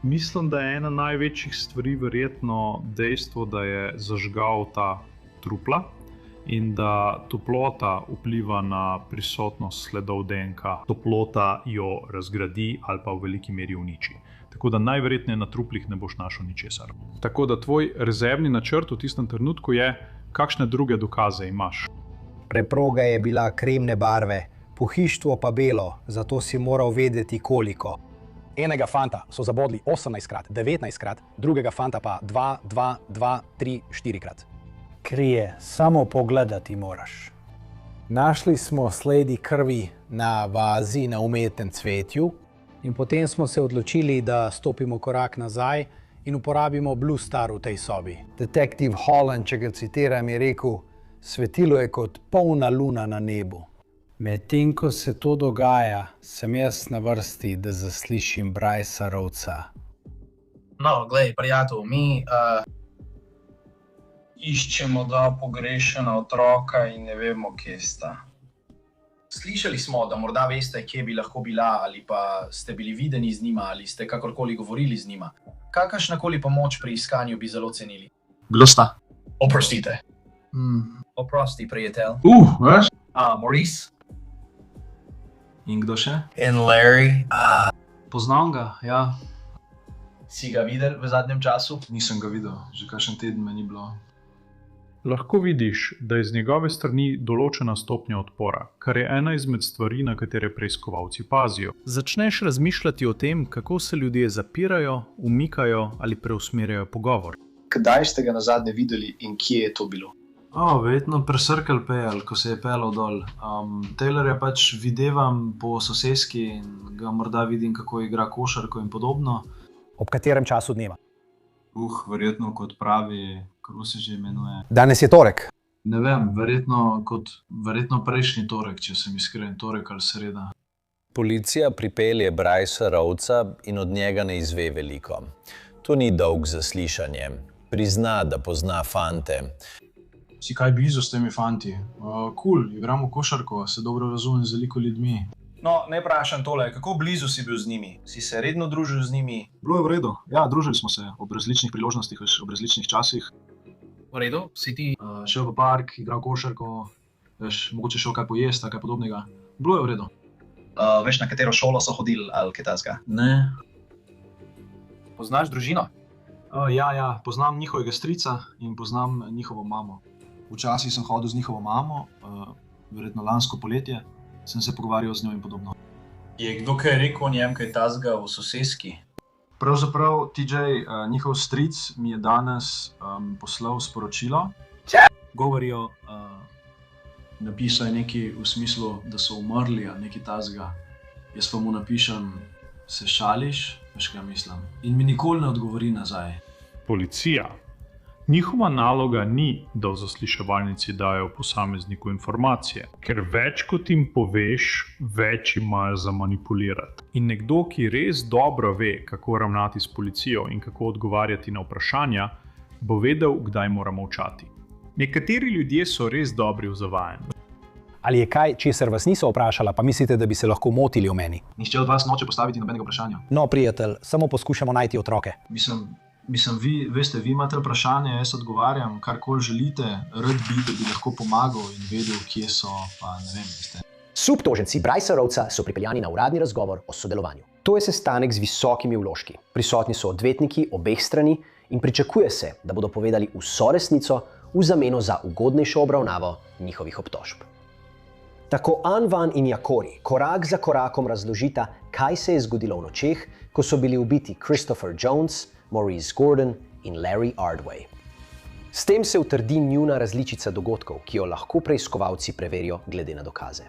Mislim, da je ena največjih stvari verjetno dejstvo, da je zažgal ta trupla in da toplota vpliva na prisotnost sledov DNK. Toplota jo razgradi ali pa v veliki meri uniči. Tako da najverjetneje na truplih ne boš našel ničesar. Tako da tvoj rezervni načrt v tistem trenutku je, kakšne druge dokaze imaš. Preproga je bila kremne barve, pohištvo pa belo, zato si moral vedeti koliko. Enega fanta so zabodli 18krat, 19krat, drugega fanta pa 2, 2, 2, 3, 4krat. Krije, samo pogledati moraš. Našli smo sledi krvi na vazi na umetnem cvetju in potem smo se odločili, da stopimo korak nazaj in uporabimo Blue Star v tej sobi. Detektiv Holland, če ga citiram, je rekel, svetilo je kot polna luna na nebu. Medtem ko se to dogaja, sem jaz na vrsti, da zaslišim Brycea Rhodesa. No, glej, prijatelj, mi iščemo dva pogrešana otroka in ne vemo, kje sta. Slišali smo, da morda veste, kje bi lahko bila, ali pa ste bili videni z njima, ali ste kakorkoli govorili z njima. Kakršnakoli pomoč pri iskanju bi zelo cenili. Kdo sta? Oprostite. Oprosti, prijatelj. Veš? Maurice. In kdo še? In Larry. Poznam ga, ja. Si ga videl v zadnjem času? Nisem ga videl, že kakšen teden me ni bilo. Lahko vidiš, da je z njegove strani določena stopnja odpora, kar je ena izmed stvari, na katere preiskovalci pazijo. Začneš razmišljati o tem, kako se ljudje zapirajo, umikajo ali preusmerjajo pogovor. Kdaj ste ga nazadnje videli in kje je to bilo? Verjetno pri Circle P, ko se je pelal dol. Taylorja pač videvam po soseski in ga morda vidim, kako igra košarko in podobno. Ob katerem času dneva? Verjetno kot pravi, kako se že imenuje. Danes je torek. Ne vem, verjetno prejšnji torek, če sem iskren, torek ali sreda. Policija pripelje Brycea Rhodesa in od njega ne izve veliko. To ni dolg zaslišanje. Prizna, da pozna fante. Si kaj blizu s temi fanti? Cool, igramo košarko, se dobro razumem z veliko ljudmi. No, ne vprašam tole, kako blizu si bil z njimi? Si se redno družil z njimi? Bilo je v redu. Ja, družili smo se ob različnih priložnostih, ob različnih časih. V redu, si ti šel v park, igral košarko, mogoče šel kaj pojesti, kaj podobnega. Bilo je v redu. Veš, na katero šolo so hodili ali kaj takega? Ne. Poznaš družino? Ja, poznam njihovega strica in poznam njihovo mamo. Včasih sem hodil z njihovo mamo, verjetno lansko poletje, sem se pogovarjal z njo in podobno. Je kdo kaj rekel o njem, kaj tazga v soseski? Pravzaprav TJ, njihov stric mi je danes poslal sporočilo. Govorijo, napisal je nekaj v smislu, da so umrli, a nekaj tazga. Jaz pa mu napišem, se šališ, veš kaj mislim. In mi nikoli ne odgovori nazaj. Policija. Njihova naloga ni, da v zasliševalnici dajo posamezniku informacije, ker več kot jim poveš, več imajo za manipulirati. In nekdo, ki res dobro ve, kako ravnati s policijo in kako odgovarjati na vprašanja, bo vedel, kdaj mora molčati. Nekateri ljudje so res dobri v zavajanju. Ali je kaj, česar vas niso vprašala, pa mislite, da bi se lahko motili o meni? Nihče od vas noče postaviti nobenega vprašanja. No, prijatelj, samo poskušamo najti otroke. Mislim, vi imate vprašanje, jaz odgovarjam, karkoli želite, rad bi, da bi lahko pomagal in vedel, kje so, pa ne vem, veste. Subtoženci Brycea Rhodesa so pripeljani na uradni razgovor o sodelovanju. To je sestanek z visokimi vložki. Prisotni so odvetniki obeh strani in pričakuje se, da bodo povedali vso resnico v zameno za ugodnejšo obravnavo njihovih obtožb. Tako Anvan in Jakori korak za korakom razložita, kaj se je zgodilo v nočeh, ko so bili ubiti Christopher Jones, Maurice Gordon in Larry Ardway. S tem se utrdi njuna različica dogodkov, ki jo lahko preiskovalci preverijo glede na dokaze.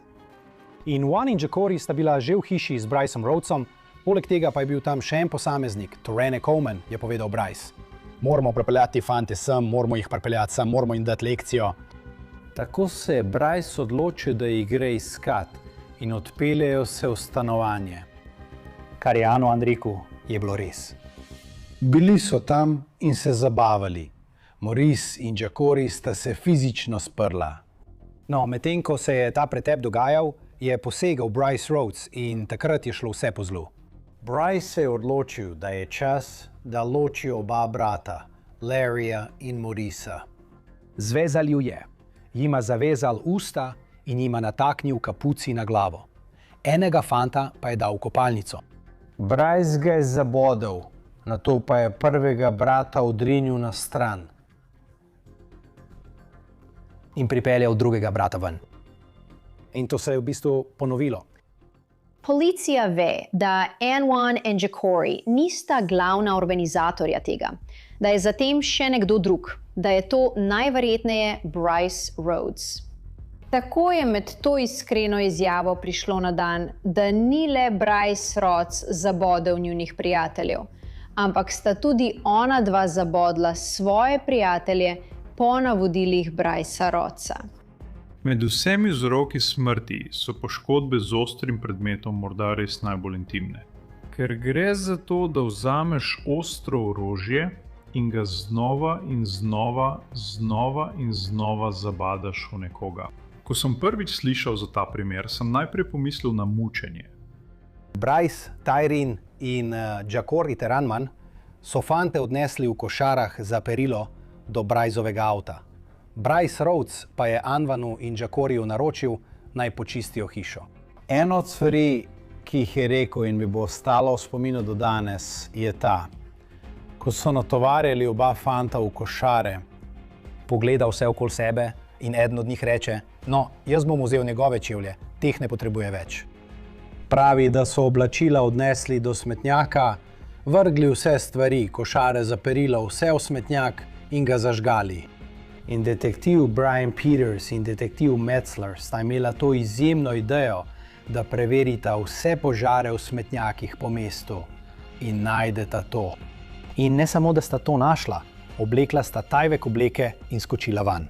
In Juan in Jakori sta bila že v hiši z Bryceom Rhodesom, poleg tega pa je bil tam še en posameznik, Torene Coleman, je povedal Bryce. Moramo pripeljati fante sem, moramo jih pripeljati sem, moramo jim dati lekcijo. Tako se je Bryce odločil, da jih gre iskat in odpeljejo se v stanovanje. Kar je Anovan rekel, je bilo res. Bili so tam in se zabavali. Maurice in Jakori sta se fizično sprla. No, medtem ko se je ta pretep dogajal, je posegal Bryce Rhodes in takrat je šlo vse po zlu. Bryce se je odločil, da je čas, da loči oba brata, Larryja in Mauricea. Zvezal ju je, jima zavezal usta in jima nataknil kapuci na glavo. Enega fanta pa je dal v kopalnico. Bryce ga je zabodel, nato pa je prvega brata odrinil na stran. In pripeljal drugega brata ven. In to se je v bistvu ponovilo. Policija ve, da Anwan in Jakori nista glavna organizatorja tega, da je zatem še nekdo drug, da je to najverjetneje Bryce Rhodes. Tako je med to iskreno izjavo prišlo na dan, da ni le Bryce Rhodes zabodel njunih prijateljev, ampak sta tudi ona dva zabodla svoje prijatelje po navodilih Brycea Rhodesa. Med vsemi vzroki smrti so poškodbe z ostrim predmetom morda res najbolj intimne. Ker gre za to, da vzameš ostro orožje in ga znova in znova zabadaš v nekoga. Ko sem prvič slišal za ta primer, sem najprej pomislil na mučenje. Bryce, Tyreen in Jakori ter Anwan so fante odnesli v košarah za perilo do Bryceovega avta. Bryce Rhodes pa je Anwanu in Jakoriju naročil, naj počistijo hišo. Eno od stvari, ki jih je rekel in mi bo ostalo v spominu do danes, je ta. Ko so natovarjali oba fanta v košare, Pogleda vse okoli sebe in eden od njih reče: "No, jaz bom vzel njegove čevlje, teh ne potrebuje več." Pravi, da so oblačila odnesli do smetnjaka, vrgli vse stvari, košare za perilo, vse v smetnjak in ga zažgali. In detektiv Brian Peters in detektiv Metzler sta imela to izjemno idejo, da preverita vse požare v smetnjakih po mestu in najdeta to. In ne samo, da sta to našla, oblekla sta tajvek obleke in skočila van.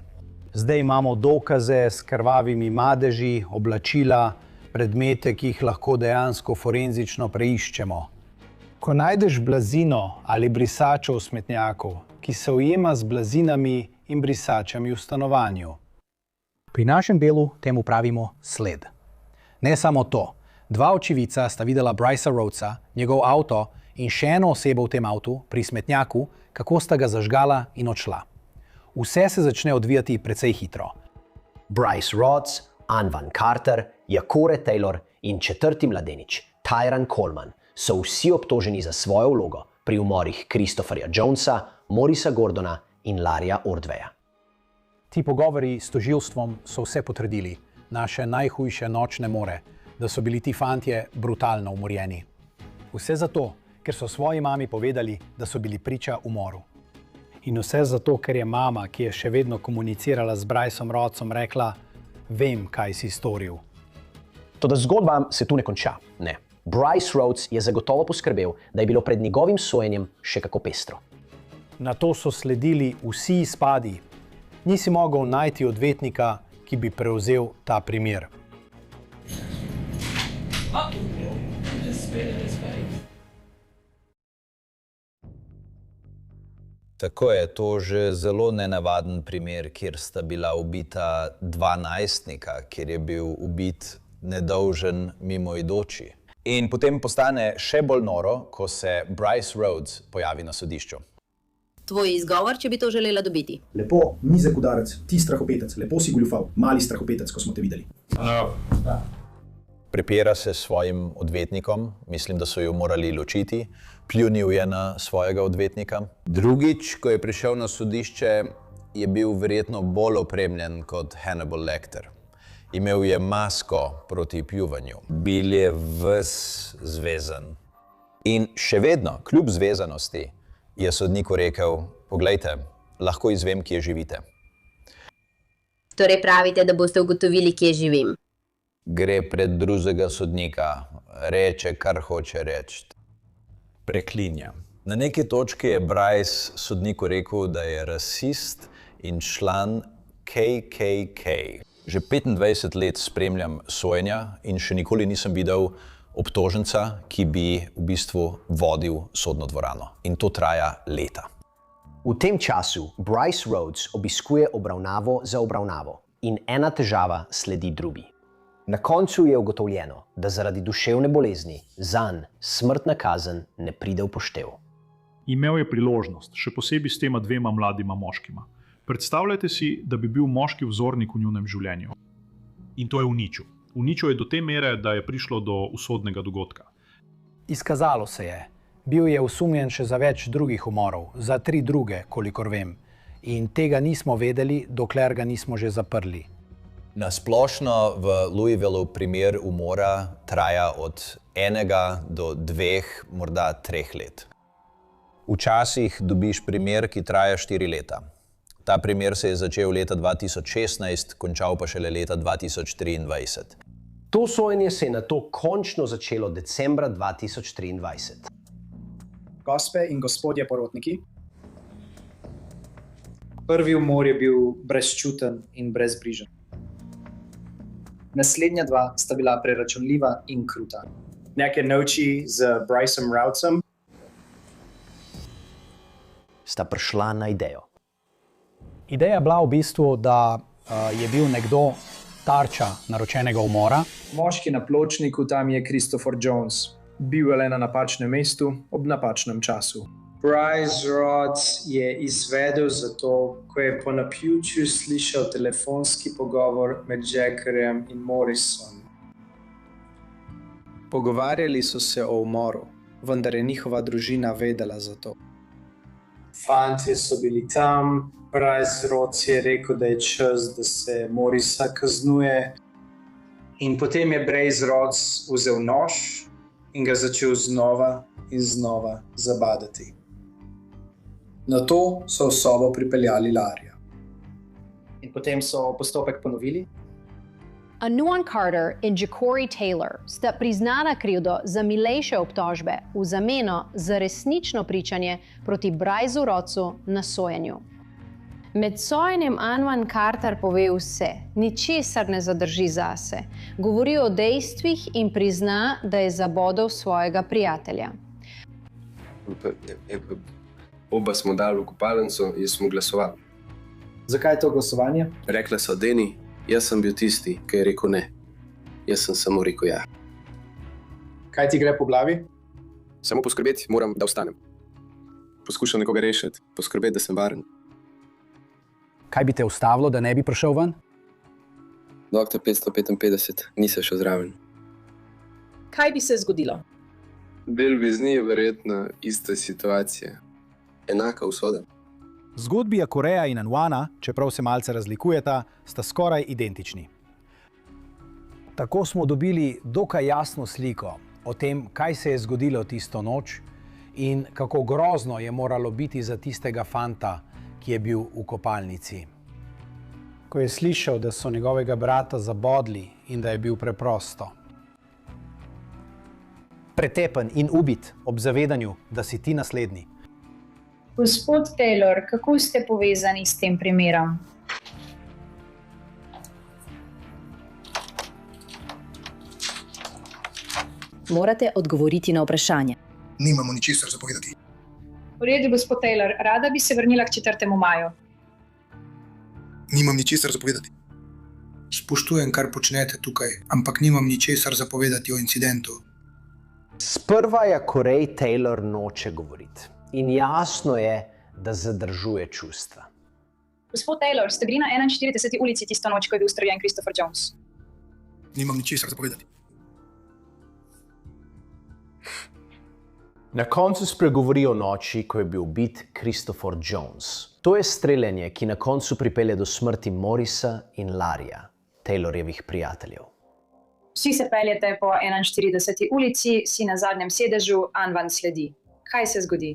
Zdaj imamo dokaze s krvavimi madeži, oblačila, predmete, ki jih lahko dejansko forenzično preiščemo. Ko najdeš blazino ali brisačo v smetnjaku, ki se ujema z blazinami in brisačami v stanovanju. Pri našem delu temu pravimo sled. Ne samo to, dva očividca sta videla Brycea Rhodesa, njegov avto in še eno osebo v tem avtu pri smetnjaku, kako sta ga zažgala in odšla. Vse se začne odvijati precej hitro. Bryce Rhodes, Ann Van Carter, Jakore Taylor in četrti mladenič, Tyron Coleman, so vsi obtoženi za svojo vlogo pri umorih Christopherja Jonesa, Morisa Gordona in Larryja Ordwaya. Ti pogovori s tožilstvom so vse potrdili, naše najhujše nočne more, da so bili ti fantje brutalno umorjeni. Vse zato, ker so svoji mami povedali, da so bili priča umoru. In vse zato, ker je mama, ki je še vedno komunicirala z Bryceom Rhodesom, rekla: "Vem, kaj si storil." Toda zgodba se tu ne konča. Ne. Bryce Rhodes je zagotovo poskrbel, da je bilo pred njegovim sojenjem še kako pestro. Na to so sledili vsi izpadi. Nisi mogel najti odvetnika, ki bi prevzel ta primer. Tako je, to že zelo nenavaden primer, kjer sta bila ubita dva najstnika, kjer je bil ubit nedolžen mimoidoči. In potem postane še bolj noro, ko se Bryce Rhodes pojavi na sodišču. Tvoj izgovor, če bi to želela dobiti? Lepo, nizek udarec, ti strahopetec, lepo si goljufal, mali strahopetec, ko smo te videli. Prepira se s svojim odvetnikom, mislim, da so jo morali ločiti, pljunil je na svojega odvetnika. Drugič, ko je prišel na sodišče, je bil verjetno bolj opremljen kot Hannibal Lecter. Imel je masko proti pljuvanju, bil je ves zvezan. In še vedno, kljub zvezanosti, je sodniku rekel: "Poglejte, lahko izvem, kje živite." Torej pravite, da boste ugotovili, kje živim? Gre pred drugega sodnika, reče, kar hoče reči. Preklinja. Na neki točki je Bryce sodniku rekel, da je rasist in član KKK. Že 25 let spremljam sojenja in še nikoli nisem videl obtoženca, ki bi v bistvu vodil sodno dvorano. In to traja leta. V tem času Bryce Rhodes obiskuje obravnavo za obravnavo in ena težava sledi drugi. Na koncu je ugotovljeno, da zaradi duševne bolezni zanj smrtna kazen ne pride v poštev. Imel je priložnost, še posebej s tema dvema mladima moškima. Predstavljajte si, da bi bil moški vzornik v njunem življenju. In to je uničil. Uničil je do te mere, da je prišlo do usodnega dogodka. Izkazalo se je. Bil je osumljen še za več drugih umorov, za 3 druge, kolikor vem. In tega nismo vedeli, dokler ga nismo že zaprli. Na splošno v Louisvillu primer umora traja od 1 do 2, morda 3 let. Včasih dobiš primer, ki traja 4 leta. Ta primer se je začel leta 2016, končal pa šele leta 2023. To sojenje se je nato končno začelo decembra 2023. Gospe in gospodje porotniki, prvi umor je bil brezčuten in brezbrižen. Naslednja 2 sta bila preračunljiva in kruta. Neke noči z Brycem Rhodesem sta prišla na idejo. Ideja je bila v bistvu, da je bil nekdo tarča naročenega umora. Moški na pločniku, tam je Christopher Jones. Bil je le na napačnem mestu ob napačnem času. Bryce Rhodes je izvedel zato, ko je po naključju slišal telefonski pogovor med Jackerjem in Morrisom. Pogovarjali so se o umoru, vendar je njihova družina vedela za to. Fantje so bili tam, Bryce Rhodes je rekel, da je čas, da se Morrisa kaznuje. In potem je Bryce Rhodes vzel nož in ga začel znova in znova zabadati. Nato so v sobo pripeljali Larija. In potem so postopek ponovili. Anuan Carter in Ja'Cory Taylor sta priznala krivdo za milejše obtožbe v zameno za resnično pričanje proti Bryceu Rhoddesu na sojenju. Med sojenjem Anuan Carter pove vse, ničesar ne zadrži zase, govori o dejstvih in prizna, da je zabodel svojega prijatelja. Oba smo dali v kopalnico in smo glasovali. Zakaj je to glasovanje? Rekla so Deni, jaz sem bil tisti, ki je rekel ne. Jaz sem samo rekel ja. Kaj ti gre po glavi? Samo poskrbeti moram, da ostanem. Poskušam nekoga rešiti, poskrbeti, da sem varen. Kaj bi te ustavilo, da ne bi prišel ven? Doktor 555, nisem šel zraven. Kaj bi se zgodilo? Bil bi z njim verjetno ista situacija. Enaka usoda. Zgodbi Ja'Coreja in Anuana, čeprav se malce razlikujeta, sta skoraj identični. Tako smo dobili dokaj jasno sliko o tem, kaj se je zgodilo tisto noč in kako grozno je moralo biti za tistega fanta, ki je bil v kopalnici. Ko je slišal, da so njegovega brata zabodli in da je bil preprosto pretepen in ubit ob zavedanju, da si ti naslednji. Gospod Taylor, kako ste povezani s tem primerom? Morate odgovoriti na vprašanje. Nimamo ničesar za povedati. V redu, gospod Taylor, rada bi se vrnila k 4. maju. Nimam ničesar za povedati. Spoštujem, kar počnete tukaj, ampak nimam ničesar za povedati o incidentu. Sprva Ja'Corej Taylor noče govoriti. In jasno je, da zadržuje čustva. Gospod Taylor, ste bili na 41. ulici tisto noč, ko je bil ustreljen Christopher Jones? Nimam ničesar za povedati. Na koncu spregovori o noči, ko je bil ubit Christopher Jones. To je streljanje, ki na koncu pripelje do smrti Morrisa in Larija, Taylorjevih prijateljev. Vsi se peljete po 41. ulici, si na zadnjem sedežu, Anvan sledi. Kaj se zgodi?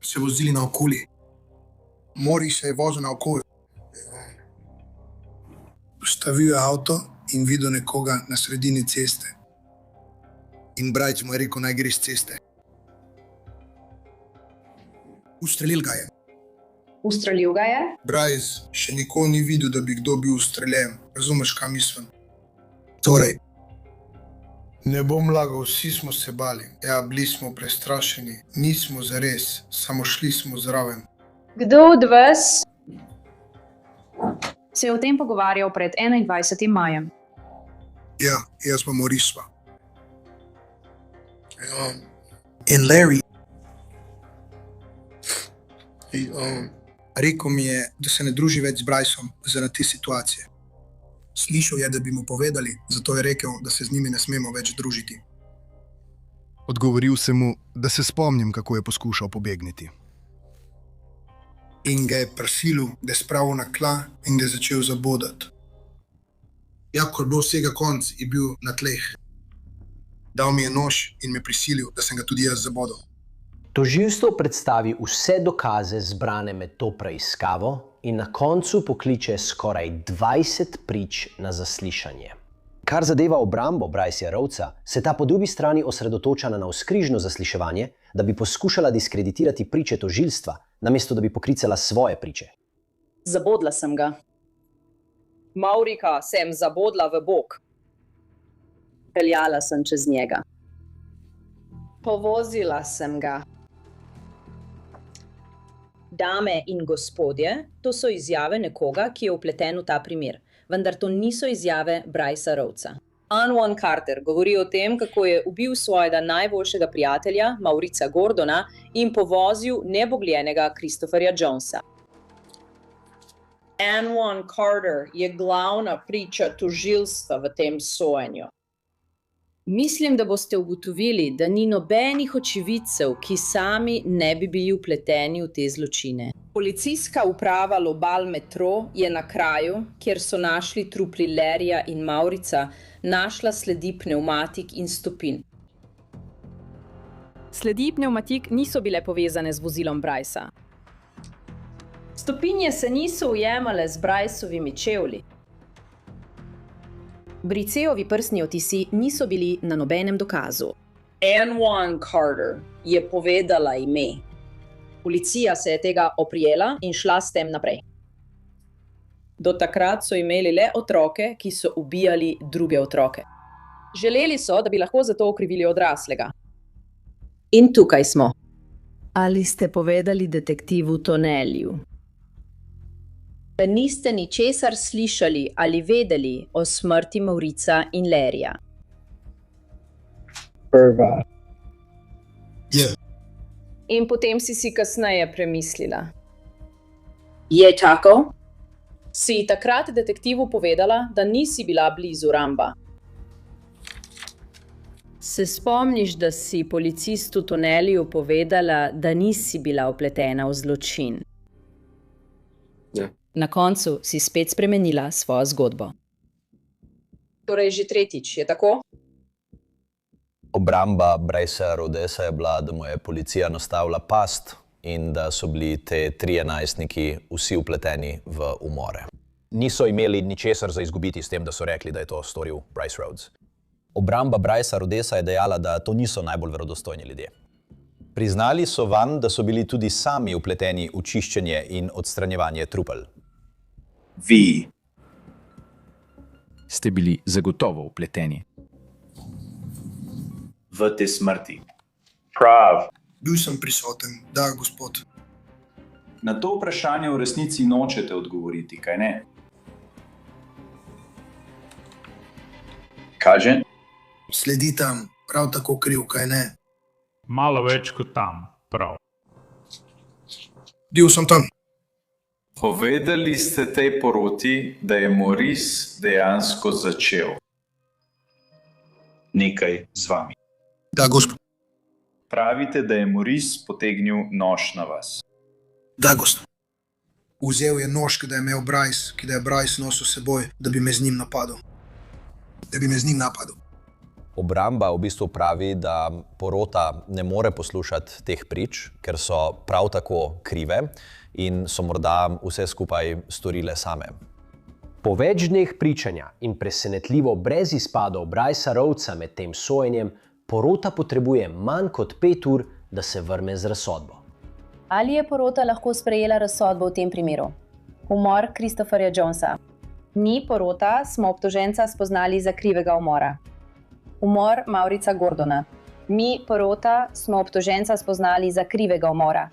Se vozili naokoli. Morris se je vozil naokoli. Ustavil je avto in videl nekoga na sredini ceste. In Bryce mu je rekel, naj gre s ceste. Ustrelil ga je. Ustrelil ga je? Bryce še nikoli ni videl, da bi kdo bil ustreljen. Razumeš, kaj mislim? Torej, ne bom lagal, vsi smo se bali. Ja, bili smo prestrašeni. Nismo zares, samo šli smo zraven. Kdo od vas se je o tem pogovarjal pred 21. majem? Ja, jaz pa Morris pa. In Larry rekel mi je, da se ne druži več z Bryceom zaradi te situacije. Slišal je, da bi mu povedali, zato je rekel, da se z njimi ne smemo več družiti. Odgovoril sem mu, da se spomnim, kako je poskušal pobegniti. In ga je prisilil, da je spravil na tla in ga je začel zabodati. Ja, ko je bil vsega konc, je bil na tleh. Dal mi je nož in me prisilil, da sem ga tudi jaz zabodal. Tožilstvo predstavi vse dokaze zbrane med to preiskavo in na koncu pokliče skoraj 20 prič na zaslišanje. Kar zadeva obrambo Brycea Rhodesa, se ta po drugi strani osredotoča na navzkrižno zasliševanje, da bi poskušala diskreditirati priče tožilstva, namesto da bi poklicala svoje priče. Zabodla sem ga. Maurika sem zabodla v bok. Peljala sem čez njega. Povozila sem ga. Dame in gospodje, to so izjave nekoga, ki je vpleten v ta primer, vendar to niso izjave Brycea Rhodesa. Anuan Carter govori o tem, kako je ubil svojega najboljšega prijatelja, Maurica Gordona, in povozil nebogljenega Christopherja Jonesa. Anuan Carter je glavna priča tožilstva v tem sojenju. Mislim, da boste ugotovili, da ni nobenih očividcev, ki sami ne bi bili vpleteni v te zločine. Policijska uprava Lobal Metro je na kraju, kjer so našli trupli Larryja in Maurica, našla sledi pnevmatik in stopinj. Sledi pnevmatik niso bile povezane z vozilom Brycea. Stopinje se niso ujemale z Bryceovimi čevlji. Briceovi prstni odtisi niso bili na nobenem dokazu. Ann Carter je povedala ime. Policija se je tega oprijela in šla s tem naprej. Do takrat so imeli le otroke, ki so ubijali druge otroke. Želeli so, da bi lahko za to okrivili odraslega. In tukaj smo. Ali ste povedali detektivu Toneliju, da niste ničesar slišali ali vedeli o smrti Maurica in Larryja? Prva. In potem si kasneje premislila. Je tako? Si takrat detektivu povedala, da nisi bila blizu Ramba. Se spomniš, da si policistu Toneliju povedala, da nisi bila vpletena v zločin? Ja. Na koncu si spet spremenila svojo zgodbo. Torej že tretjič, je tako? Obramba Brycea Rodesa je bila, da mu je policija nastavila past in da so bili te trije najstniki vsi vpleteni v umore. Niso imeli ničesar za izgubiti s tem, da so rekli, da je to storil Bryce Rhodes. Obramba Brycea Rodesa je dejala, da to niso najbolj verodostojni ljudje. Priznali so vanj, da so bili tudi sami vpleteni v čiščenje in odstranjevanje trupel. Vi ste bili zagotovo vpleteni v te smrti. Prav. Bil sem prisoten, da, gospod. Na to vprašanje v resnici nočete odgovoriti, kaj ne? Kaže? Sledi tam, prav tako kriv, kaj ne? Malo več kot tam, prav. Bil sem tam. Povedali ste tej poroti, da je Maurice dejansko začel nekaj z vami. Da, gospod. Pravite, da je Maurice potegnil nož na vas. Da, gospod. Vzel je nož, ki da je imel Bryce, ki da je Bryce nosil seboj, da bi me z njim napadel. Obramba v bistvu pravi, da porota ne more poslušati teh prič, ker so prav tako krive in so morda vse skupaj storile same. Po več dneh pričanja in presenetljivo brez izpadov Brycea Rhodesa med tem sojenjem, porota potrebuje manj kot 5 ur, da se vrne z razsodbo. Ali je porota lahko sprejela razsodbo v tem primeru? Umor Christopherja Jonesa. Mi, porota, smo obtoženca spoznali za krivega umora. Umor Maurica Gordona. Mi, porota, smo obtoženca spoznali za krivega umora.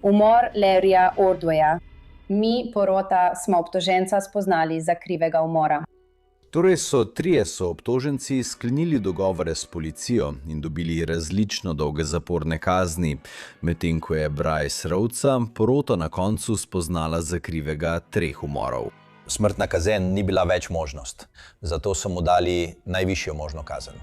Umor Larryja Ordwaya. Mi, porota, smo obtoženca spoznali za krivega umora. Torej so trije soobtoženci sklenili dogovore s policijo in dobili različno dolge zaporne kazni, medtem ko je Bryce Rhodesa porota na koncu spoznala za krivega 3 umorov. Smrtna kazen ni bila več možnost, zato so mu dali najvišjo možno kazen.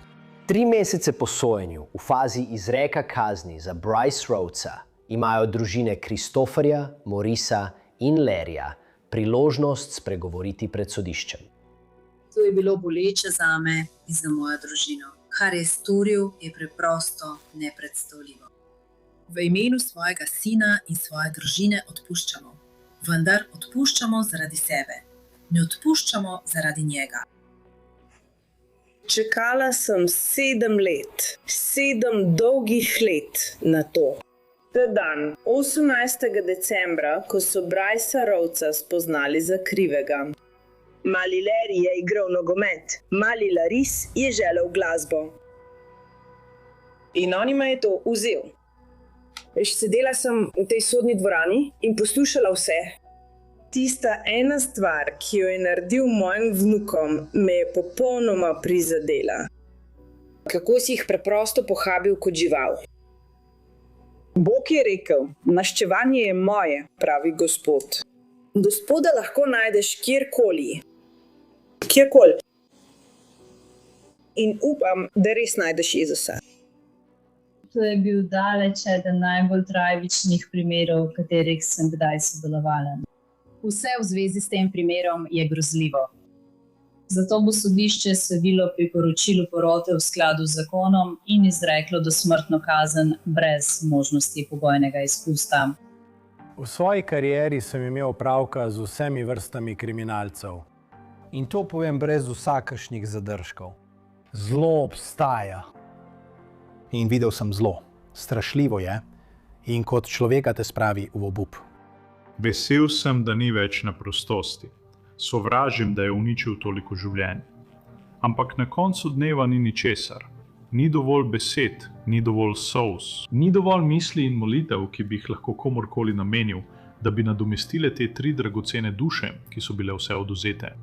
3 mesece po sojenju, v fazi izreka kazni za Bryce Rhodesa, imajo družine Christopherja, Mauricea in Larryja priložnost spregovoriti pred sodiščem. To je bilo boleče zame in za mojo družino. Kar je storil, je preprosto nepredstavljivo. V imenu svojega sina in svoje družine odpuščamo. Vendar odpuščamo zaradi sebe. Ne odpuščamo zaradi njega. Čakala sem 7 let, 7 dolgih let na to. Ta dan, 18. decembra, ko so Brycea Rhodesa spoznali za krivega. Mali Larry je igral nogomet, mali Laris je želel glasbo. In on jima je to vzel. Sedela sem v tej sodni dvorani in poslušala vse. Tista ena stvar, ki jo je naredil mojim vnukom, me je popolnoma prizadela. Kako si jih preprosto pohabil kot žival. Bog je rekel, maščevanje je moje, pravi Gospod. Gospoda lahko najdeš kjerkoli. Kjerkoli. in upam, da res najdeš Jezusa. To je bil daleč eden najbolj tragičnih primerov, v katerih sem kdaj sodelovala. Vse v zvezi s tem primerom je grozljivo. Zato bo sodišče sledilo priporočilu porote v skladu z zakonom in izreklo dosmrtno kazen brez možnosti pogojnega izpusta. V svoji karieri sem imel opravka z vsemi vrstami kriminalcev. In to povem brez vsakršnih zadržkov. Zlo obstaja. In videl sem zlo. Strašljivo je in kot človeka te spravi v obup. Vesel sem, da ni več na prostosti. Sovražim, da je uničil toliko življenj. Ampak na koncu dneva ni ničesar. Ni dovolj besed, ni dovolj solz, ni dovolj misli in molitev, ki bi jih lahko komorkoli namenil, da bi nadomestile te 3 dragocene duše, ki so bile vse odvzete.